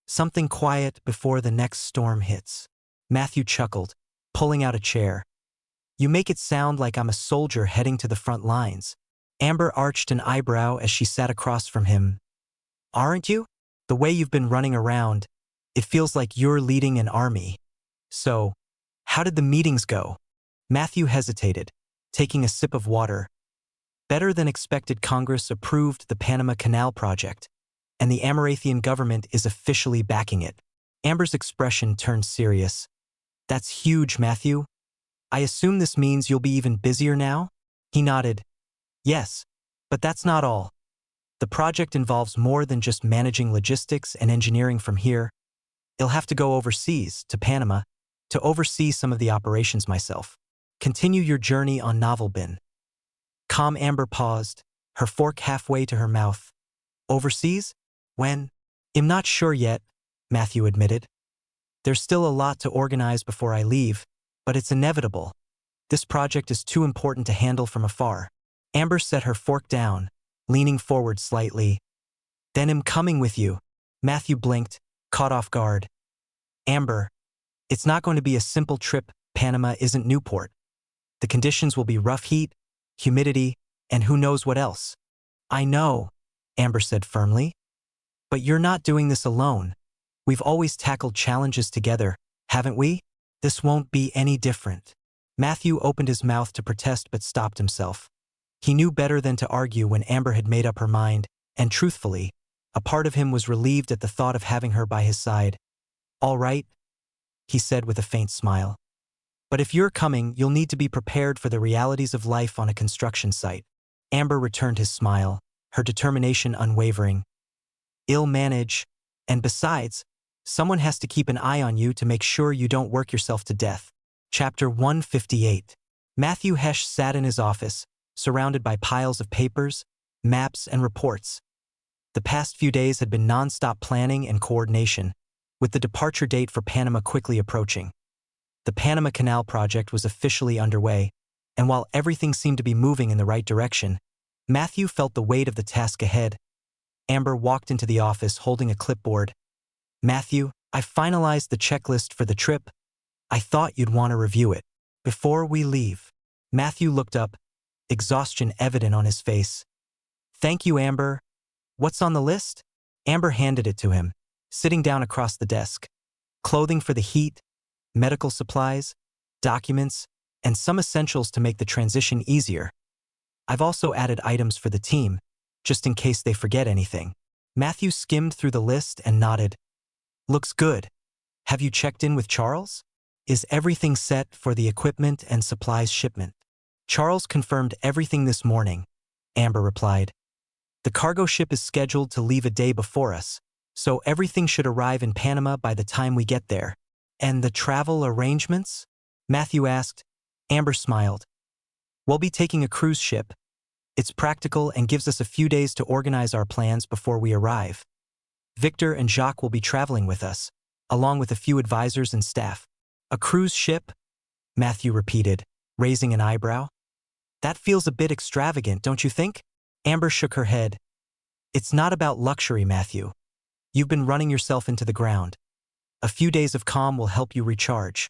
Something quiet before the next storm hits." Matthew chuckled, pulling out a chair. "You make it sound like I'm a soldier heading to the front lines." Amber arched an eyebrow as she sat across from him. "Aren't you? The way you've been running around, it feels like you're leading an army." "So, how did the meetings go?" Matthew hesitated, taking a sip of water. "Better than expected. Congress approved the Panama Canal project, and the Amarathian government is officially backing it." Amber's expression turned serious. "That's huge, Matthew. I assume this means you'll be even busier now?" He nodded. "Yes, but that's not all. The project involves more than just managing logistics and engineering from here. I'll have to go overseas, to Panama, to oversee some of the operations myself. Continue your journey on Novel Bin." Calm Amber paused, her fork halfway to her mouth. "Overseas? When?" "I'm not sure yet," Matthew admitted. "There's still a lot to organize before I leave, but it's inevitable. This project is too important to handle from afar." Amber set her fork down, leaning forward slightly. "Then I'm coming with you." Matthew blinked, caught off guard. "Amber, it's not going to be a simple trip. Panama isn't Newport. The conditions will be rough: heat, humidity, and who knows what else." "I know," Amber said firmly. "But you're not doing this alone. We've always tackled challenges together, haven't we? This won't be any different." Matthew opened his mouth to protest but stopped himself. He knew better than to argue when Amber had made up her mind, and truthfully, a part of him was relieved at the thought of having her by his side. "All right," he said with a faint smile. "But if you're coming, you'll need to be prepared for the realities of life on a construction site." Amber returned his smile, her determination unwavering. "I'll manage, and besides, someone has to keep an eye on you to make sure you don't work yourself to death." Chapter 158. Matthew Hesh sat in his office, surrounded by piles of papers, maps, and reports. The past few days had been non-stop planning and coordination, with the departure date for Panama quickly approaching. The Panama Canal project was officially underway, and while everything seemed to be moving in the right direction, Matthew felt the weight of the task ahead. Amber walked into the office holding a clipboard. "Matthew, I finalized the checklist for the trip. I thought you'd want to review it before we leave." Matthew looked up, exhaustion evident on his face. "Thank you, Amber. What's on the list?" Amber handed it to him, sitting down across the desk. "Clothing for the heat, medical supplies, documents, and some essentials to make the transition easier. I've also added items for the team, just in case they forget anything." Matthew skimmed through the list and nodded. "Looks good. Have you checked in with Charles? Is everything set for the equipment and supplies shipment?" "Charles confirmed everything this morning," Amber replied. "The cargo ship is scheduled to leave a day before us, so everything should arrive in Panama by the time we get there." "And the travel arrangements?" Matthew asked. Amber smiled. "We'll be taking a cruise ship. It's practical and gives us a few days to organize our plans before we arrive. Victor and Jacques will be traveling with us, along with a few advisors and staff." "A cruise ship?" Matthew repeated, raising an eyebrow. "That feels a bit extravagant, don't you think?" Amber shook her head. "It's not about luxury, Matthew. You've been running yourself into the ground. A few days of calm will help you recharge.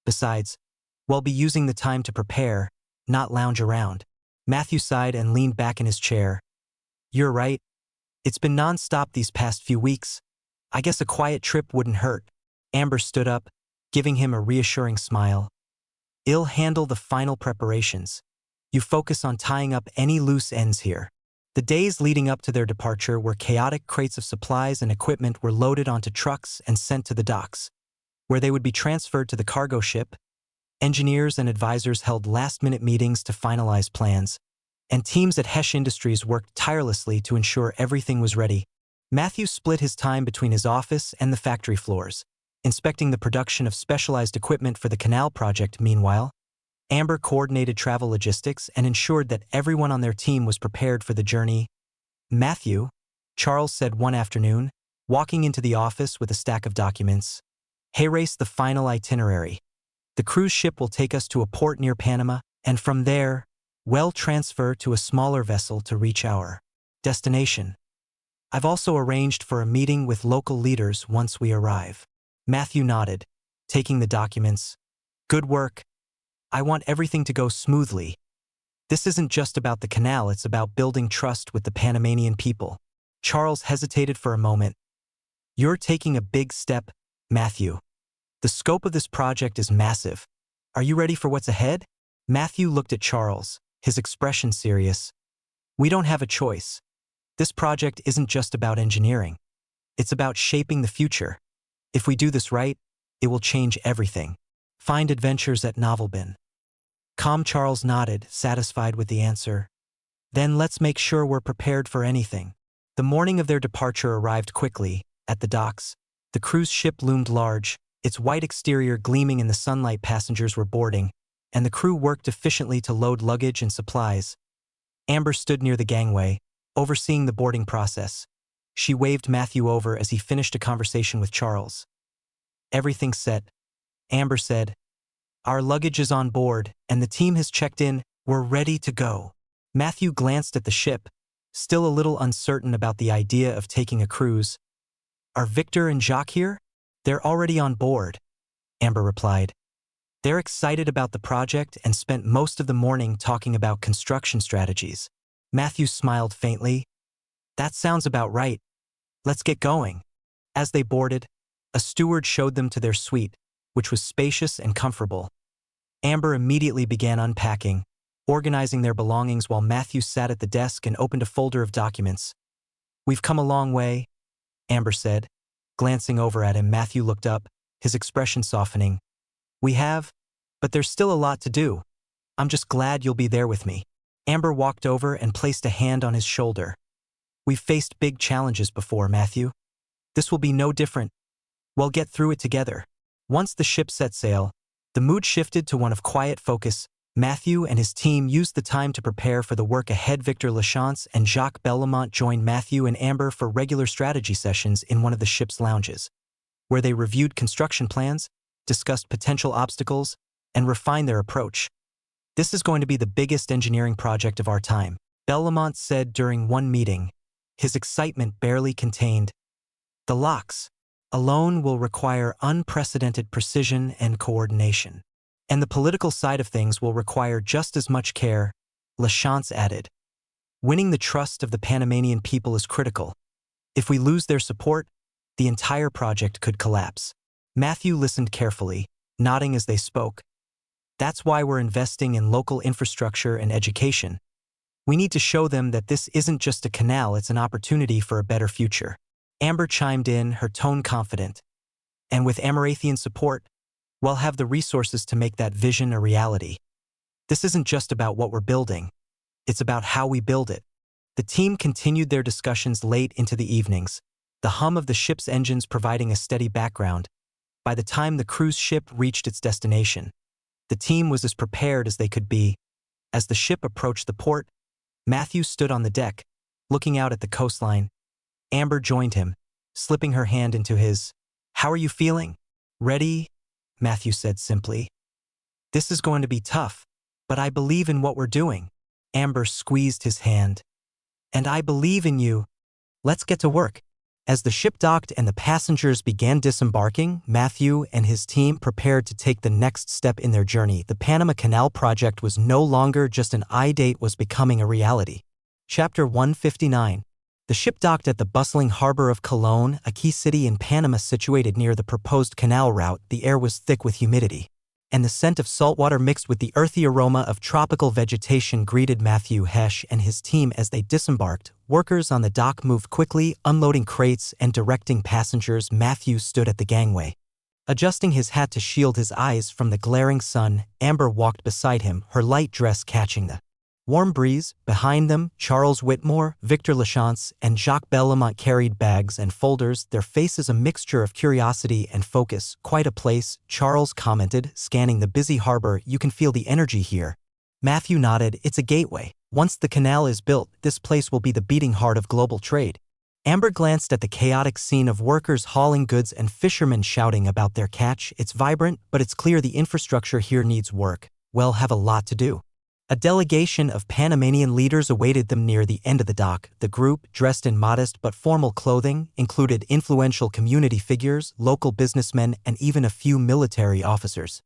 Besides, we'll be using the time to prepare, not lounge around." Matthew sighed and leaned back in his chair. "You're right. It's been non-stop these past few weeks. I guess a quiet trip wouldn't hurt." Amber stood up, giving him a reassuring smile. "I'll handle the final preparations. You focus on tying up any loose ends here." The days leading up to their departure were chaotic. Crates of supplies and equipment were loaded onto trucks and sent to the docks, where they would be transferred to the cargo ship. Engineers and advisors held last-minute meetings to finalize plans, and teams at Hesh Industries worked tirelessly to ensure everything was ready. Matthew split his time between his office and the factory floors, inspecting the production of specialized equipment for the canal project. Meanwhile, Amber coordinated travel logistics and ensured that everyone on their team was prepared for the journey. Matthew, Charles said one afternoon, walking into the office with a stack of documents. Hey, race the final itinerary. The cruise ship will take us to a port near Panama, and from there, we'll transfer to a smaller vessel to reach our destination. I've also arranged for a meeting with local leaders once we arrive. Matthew nodded, taking the documents. Good work. I want everything to go smoothly. This isn't just about the canal, it's about building trust with the Panamanian people. Charles hesitated for a moment. You're taking a big step, Matthew. The scope of this project is massive. Are you ready for what's ahead? Matthew looked at Charles, his expression serious. We don't have a choice. This project isn't just about engineering. It's about shaping the future. If we do this right, it will change everything. Find adventures at Novelbin. Calm Charles nodded, satisfied with the answer. Then let's make sure we're prepared for anything. The morning of their departure arrived quickly. At the docks, the cruise ship loomed large, its white exterior gleaming in the sunlight. Passengers were boarding, and the crew worked efficiently to load luggage and supplies. Amber stood near the gangway, overseeing the boarding process. She waved Matthew over as he finished a conversation with Charles. Everything's set, Amber said. Our luggage is on board, and the team has checked in. We're ready to go. Matthew glanced at the ship, still a little uncertain about the idea of taking a cruise. Are Victor and Jacques here? They're already on board, Amber replied. They're excited about the project and spent most of the morning talking about construction strategies. Matthew smiled faintly. That sounds about right. Let's get going. As they boarded, a steward showed them to their suite, which was spacious and comfortable. Amber immediately began unpacking, organizing their belongings while Matthew sat at the desk and opened a folder of documents. We've come a long way, Amber said. Glancing over at him, Matthew looked up, his expression softening. We have, but there's still a lot to do. I'm just glad you'll be there with me. Amber walked over and placed a hand on his shoulder. We've faced big challenges before, Matthew. This will be no different. We'll get through it together. Once the ship set sail, the mood shifted to one of quiet focus. Matthew and his team used the time to prepare for the work ahead. Victor Lachance and Jacques Bellamont joined Matthew and Amber for regular strategy sessions in one of the ship's lounges, where they reviewed construction plans, discussed potential obstacles, and refined their approach. This is going to be the biggest engineering project of our time, Bellamont said during one meeting, his excitement barely contained. The locks alone will require unprecedented precision and coordination. And the political side of things will require just as much care, Lachance added. Winning the trust of the Panamanian people is critical. If we lose their support, the entire project could collapse. Matthew listened carefully, nodding as they spoke. That's why we're investing in local infrastructure and education. We need to show them that this isn't just a canal, it's an opportunity for a better future. Amber chimed in, her tone confident. And with Amarathian support, we'll have the resources to make that vision a reality. This isn't just about what we're building. It's about how we build it. The team continued their discussions late into the evenings, the hum of the ship's engines providing a steady background. By the time the cruise ship reached its destination, the team was as prepared as they could be. As the ship approached the port, Matthew stood on the deck, looking out at the coastline. Amber joined him, slipping her hand into his. How are you feeling? Ready? Matthew said simply. This is going to be tough, but I believe in what we're doing. Amber squeezed his hand. And I believe in you. Let's get to work. As the ship docked and the passengers began disembarking, Matthew and his team prepared to take the next step in their journey. The Panama Canal project was no longer just an idea, it was becoming a reality. Chapter 159. The ship docked at the bustling harbor of Colón, a key city in Panama situated near the proposed canal route. The air was thick with humidity, and the scent of saltwater mixed with the earthy aroma of tropical vegetation greeted Matthew Hesh and his team as they disembarked. Workers on the dock moved quickly, unloading crates and directing passengers. Matthew stood at the gangway, adjusting his hat to shield his eyes from the glaring sun. Amber walked beside him, her light dress catching the Warm breeze. Behind them, Charles Whitmore, Victor Lachance, and Jacques Bellamont carried bags and folders, their faces a mixture of curiosity and focus. Quite a place, Charles commented, scanning the busy harbor. You can feel the energy here. Matthew nodded. It's a gateway. Once the canal is built, this place will be the beating heart of global trade. Amber glanced at the chaotic scene of workers hauling goods and fishermen shouting about their catch. It's vibrant, but it's clear the infrastructure here needs work. We'll have a lot to do. A delegation of Panamanian leaders awaited them near the end of the dock. The group, dressed in modest but formal clothing, included influential community figures, local businessmen, and even a few military officers.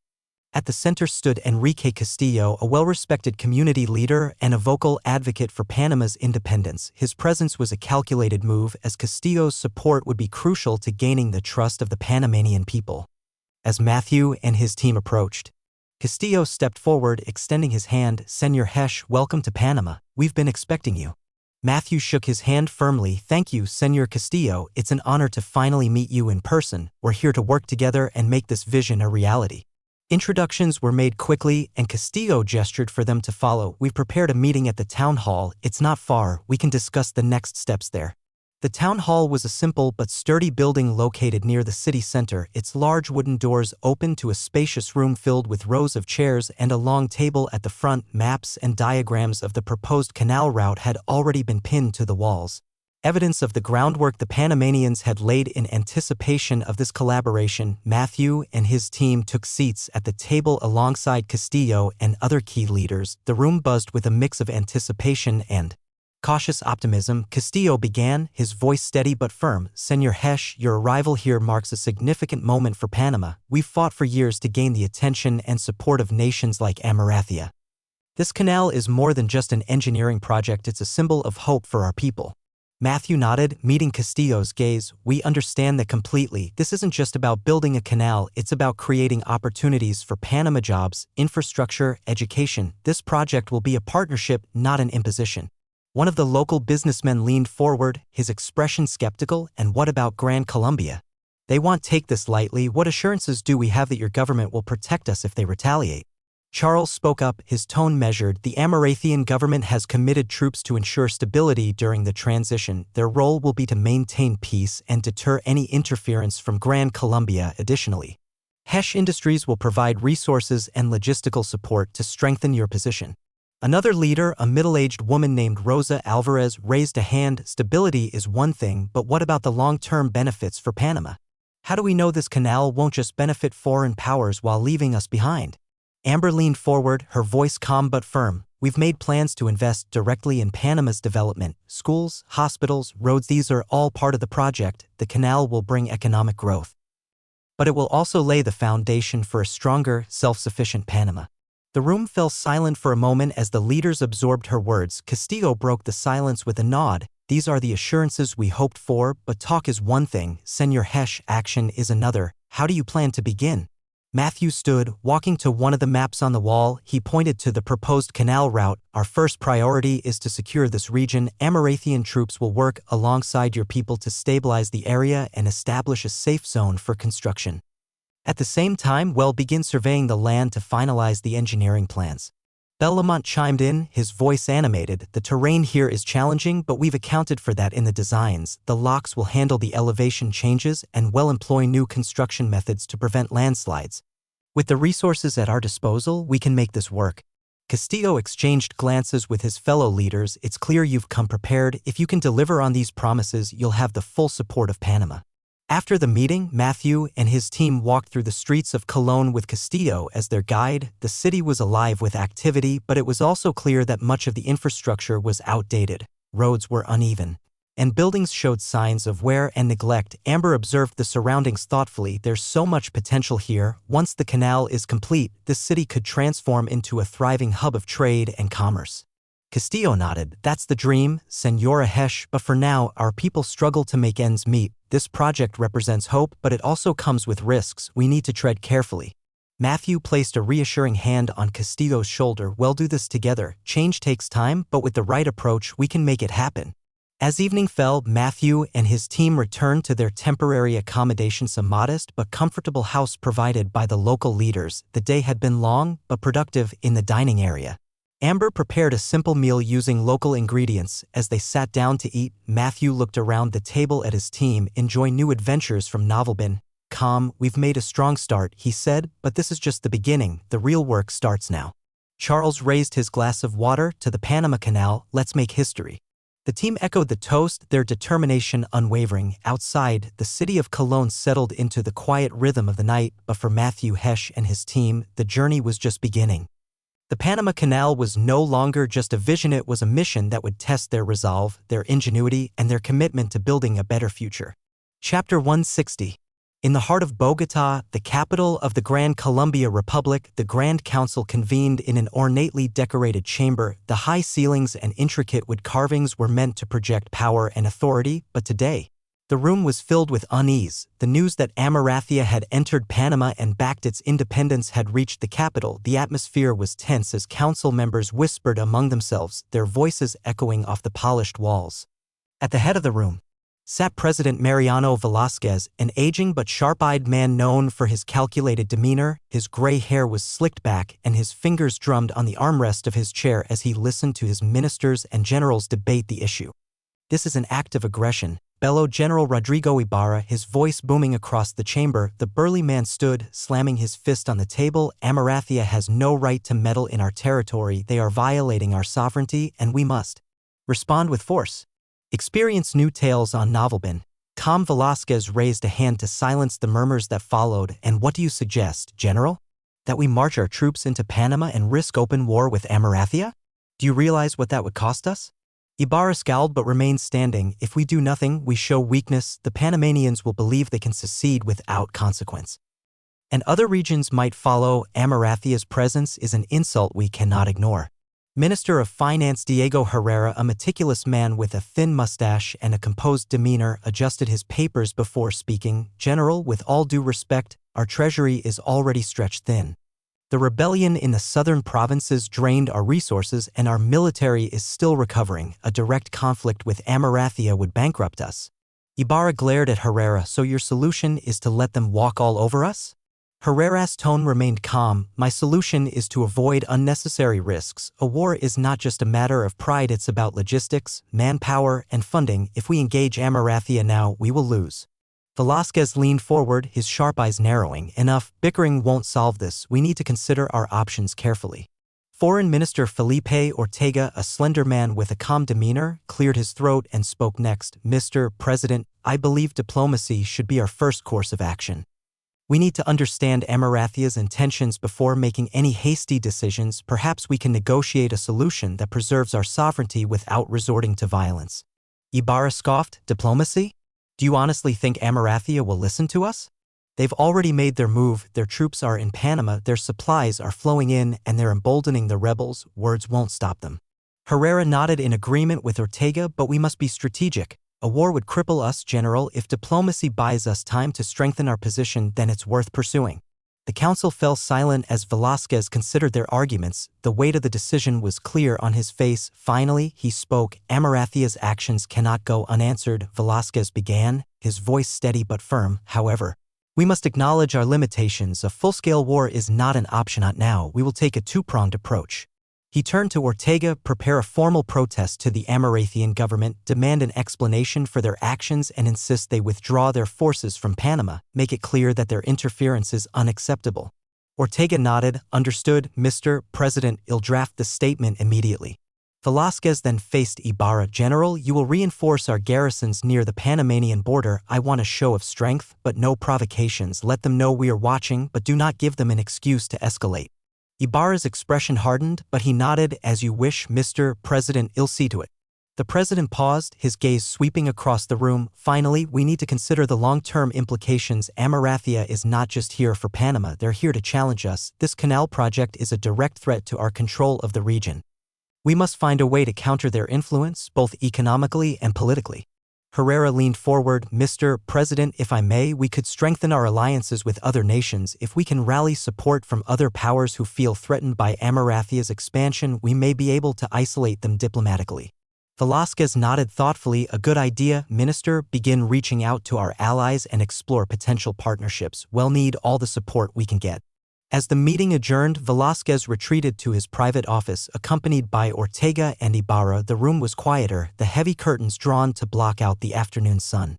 At the center stood Enrique Castillo, a well-respected community leader and a vocal advocate for Panama's independence. His presence was a calculated move, as Castillo's support would be crucial to gaining the trust of the Panamanian people. As Matthew and his team approached, Castillo stepped forward, extending his hand. Senor Hesh, welcome to Panama. We've been expecting you. Matthew shook his hand firmly. Thank you, Senor Castillo. It's an honor to finally meet you in person. We're here to work together and make this vision a reality. Introductions were made quickly, and Castillo gestured for them to follow. We've prepared a meeting at the town hall. It's not far. We can discuss the next steps there. The town hall was a simple but sturdy building located near the city center. Its large wooden doors opened to a spacious room filled with rows of chairs and a long table at the front. Maps and diagrams of the proposed canal route had already been pinned to the walls. Evidence of the groundwork the Panamanians had laid in anticipation of this collaboration. Matthew and his team took seats at the table alongside Castillo and other key leaders. The room buzzed with a mix of anticipation and cautious optimism. Castillo began, his voice steady but firm. Senor Hesh, your arrival here marks a significant moment for Panama. We've fought for years to gain the attention and support of nations like Amarathia. This canal is more than just an engineering project, it's a symbol of hope for our people. Matthew nodded, meeting Castillo's gaze. We understand that completely. This isn't just about building a canal, it's about creating opportunities for Panama jobs, infrastructure, education. This project will be a partnership, not an imposition. One of the local businessmen leaned forward, his expression skeptical. And what about Gran Colombia? They won't take this lightly. What assurances do we have that your government will protect us if they retaliate? Charles spoke up, his tone measured. The Amarathian government has committed troops to ensure stability during the transition. Their role will be to maintain peace and deter any interference from Gran Colombia. Additionally, Hesh Industries will provide resources and logistical support to strengthen your position. Another leader, a middle-aged woman named Rosa Alvarez, raised a hand. Stability is one thing, but what about the long-term benefits for Panama? How do we know this canal won't just benefit foreign powers while leaving us behind? Amber leaned forward, her voice calm but firm. We've made plans to invest directly in Panama's development. Schools, hospitals, roads, these are all part of the project. The canal will bring economic growth, but it will also lay the foundation for a stronger, self-sufficient Panama. The room fell silent for a moment as the leaders absorbed her words. Castillo broke the silence with a nod. These are the assurances we hoped for, but talk is one thing, Senor Hesh, action is another. How do you plan to begin? Matthew stood, walking to one of the maps on the wall. He pointed to the proposed canal route. Our first priority is to secure this region. Amarathian troops will work alongside your people to stabilize the area and establish a safe zone for construction. At the same time, we'll begin surveying the land to finalize the engineering plans. Bellamont chimed in, his voice animated. The terrain here is challenging, but we've accounted for that in the designs. The locks will handle the elevation changes and will employ new construction methods to prevent landslides. With the resources at our disposal, we can make this work. Castillo exchanged glances with his fellow leaders. It's clear you've come prepared. If you can deliver on these promises, you'll have the full support of Panama. After the meeting, Matthew and his team walked through the streets of Cologne with Castillo as their guide. The city was alive with activity, but it was also clear that much of the infrastructure was outdated. Roads were uneven, and buildings showed signs of wear and neglect. Amber observed the surroundings thoughtfully. There's so much potential here. Once the canal is complete, this city could transform into a thriving hub of trade and commerce. Castillo nodded. That's the dream, Senora Hesh, but for now, our people struggle to make ends meet. This project represents hope, but it also comes with risks. We need to tread carefully. Matthew placed a reassuring hand on Castillo's shoulder. We'll do this together. Change takes time, but with the right approach, we can make it happen. As evening fell, Matthew and his team returned to their temporary accommodations, a modest but comfortable house provided by the local leaders. The day had been long but productive in the dining area. Amber prepared a simple meal using local ingredients. As they sat down to eat, Matthew looked around the table at his team, enjoying new adventures from Novelbin. Calm, we've made a strong start, he said, but this is just the beginning. The real work starts now. Charles raised his glass of water to the Panama Canal. Let's make history. The team echoed the toast, their determination unwavering. Outside, the city of Cologne settled into the quiet rhythm of the night, but for Matthew Hesch and his team, the journey was just beginning. The Panama Canal was no longer just a vision, it was a mission that would test their resolve, their ingenuity, and their commitment to building a better future. Chapter 160. In the heart of Bogotá, the capital of the Gran Colombia Republic, the Grand Council convened in an ornately decorated chamber. The high ceilings and intricate wood carvings were meant to project power and authority, but today, the room was filled with unease. The news that Amarathia had entered Panama and backed its independence had reached the capital. The atmosphere was tense as council members whispered among themselves, their voices echoing off the polished walls. At the head of the room sat President Mariano Velázquez, an aging but sharp-eyed man known for his calculated demeanor. His gray hair was slicked back, and his fingers drummed on the armrest of his chair as he listened to his ministers and generals debate the issue. This is an act of aggression, bellowed General Rodrigo Ibarra, his voice booming across the chamber. The burly man stood, slamming his fist on the table. Amarathia has no right to meddle in our territory. They are violating our sovereignty, and we must respond with force. Experience new tales on Novelbin. Calm. Velázquez raised a hand to silence the murmurs that followed. And what do you suggest, General? That we march our troops into Panama and risk open war with Amarathia? Do you realize what that would cost us? Ibarra scowled but remained standing. If we do nothing, we show weakness. The Panamanians will believe they can secede without consequence. And other regions might follow. Amarathia's presence is an insult we cannot ignore. Minister of Finance Diego Herrera, a meticulous man with a thin mustache and a composed demeanor, adjusted his papers before speaking. General, with all due respect, our treasury is already stretched thin. The rebellion in the southern provinces drained our resources, and our military is still recovering. A direct conflict with Amarathia would bankrupt us. Ibarra glared at Herrera. So your solution is to let them walk all over us? Herrera's tone remained calm. My solution is to avoid unnecessary risks. A war is not just a matter of pride, it's about logistics, manpower, and funding. If we engage Amarathia now, we will lose. Velázquez leaned forward, his sharp eyes narrowing. Enough, bickering won't solve this. We need to consider our options carefully. Foreign Minister Felipe Ortega, a slender man with a calm demeanor, cleared his throat and spoke next. Mr. President, I believe diplomacy should be our first course of action. We need to understand Amarathia's intentions before making any hasty decisions. Perhaps we can negotiate a solution that preserves our sovereignty without resorting to violence. Ibarra scoffed. Diplomacy? Do you honestly think Amarathia will listen to us? They've already made their move. Their troops are in Panama, their supplies are flowing in, and they're emboldening the rebels. Words won't stop them. Herrera nodded in agreement with Ortega, but we must be strategic. A war would cripple us, General. If diplomacy buys us time to strengthen our position, then it's worth pursuing. The council fell silent as Velázquez considered their arguments. The weight of the decision was clear on his face. Finally, he spoke. Amarathia's actions cannot go unanswered, Velázquez began, his voice steady but firm. However, we must acknowledge our limitations. A full-scale war is not an option now. We will take a two-pronged approach. He turned to Ortega. Prepare a formal protest to the Amarathian government, demand an explanation for their actions, and insist they withdraw their forces from Panama. Make it clear that their interference is unacceptable. Ortega nodded. Understood, Mr. President. I'll draft the statement immediately. Velázquez then faced Ibarra. General, you will reinforce our garrisons near the Panamanian border. I want a show of strength, but no provocations. Let them know we are watching, but do not give them an excuse to escalate. Ibarra's expression hardened, but he nodded. As you wish, Mr. President. I'll see to it. The president paused, his gaze sweeping across the room. Finally, we need to consider the long-term implications. Amarathia is not just here for Panama, they're here to challenge us. This canal project is a direct threat to our control of the region. We must find a way to counter their influence, both economically and politically. Herrera leaned forward. Mr. President, if I may, we could strengthen our alliances with other nations. If we can rally support from other powers who feel threatened by Amarathia's expansion, we may be able to isolate them diplomatically. Velázquez nodded thoughtfully. A good idea, Minister. Begin reaching out to our allies and explore potential partnerships. We'll need all the support we can get. As the meeting adjourned, Velázquez retreated to his private office, accompanied by Ortega and Ibarra. The room was quieter, the heavy curtains drawn to block out the afternoon sun.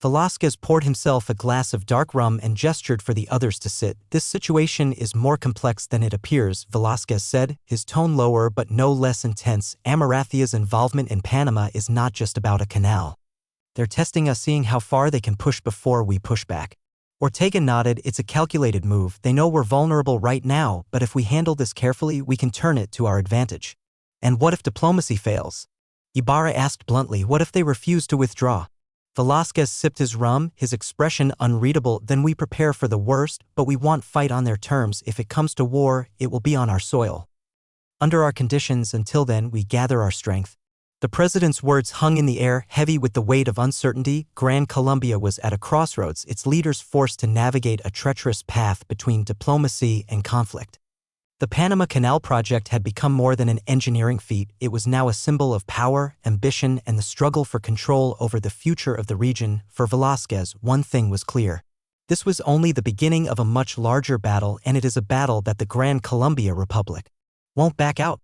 Velázquez poured himself a glass of dark rum and gestured for the others to sit. "This situation is more complex than it appears," Velázquez said, his tone lower but no less intense. "Amaranthia's involvement in Panama is not just about a canal. They're testing us, seeing how far they can push before we push back." Ortega nodded. "It's a calculated move. They know we're vulnerable right now, but if we handle this carefully, we can turn it to our advantage." "And what if diplomacy fails?" Ibarra asked bluntly. "What if they refuse to withdraw?" Velázquez sipped his rum, his expression unreadable. "Then we prepare for the worst, but we won't fight on their terms. If it comes to war, it will be on our soil. Under our conditions. Until then, we gather our strength." The president's words hung in the air, heavy with the weight of uncertainty. Gran Colombia was at a crossroads, its leaders forced to navigate a treacherous path between diplomacy and conflict. The Panama Canal project had become more than an engineering feat. It was now a symbol of power, ambition, and the struggle for control over the future of the region. For Velázquez, one thing was clear. This was only the beginning of a much larger battle, and it is a battle that the Gran Colombia Republic won't back out.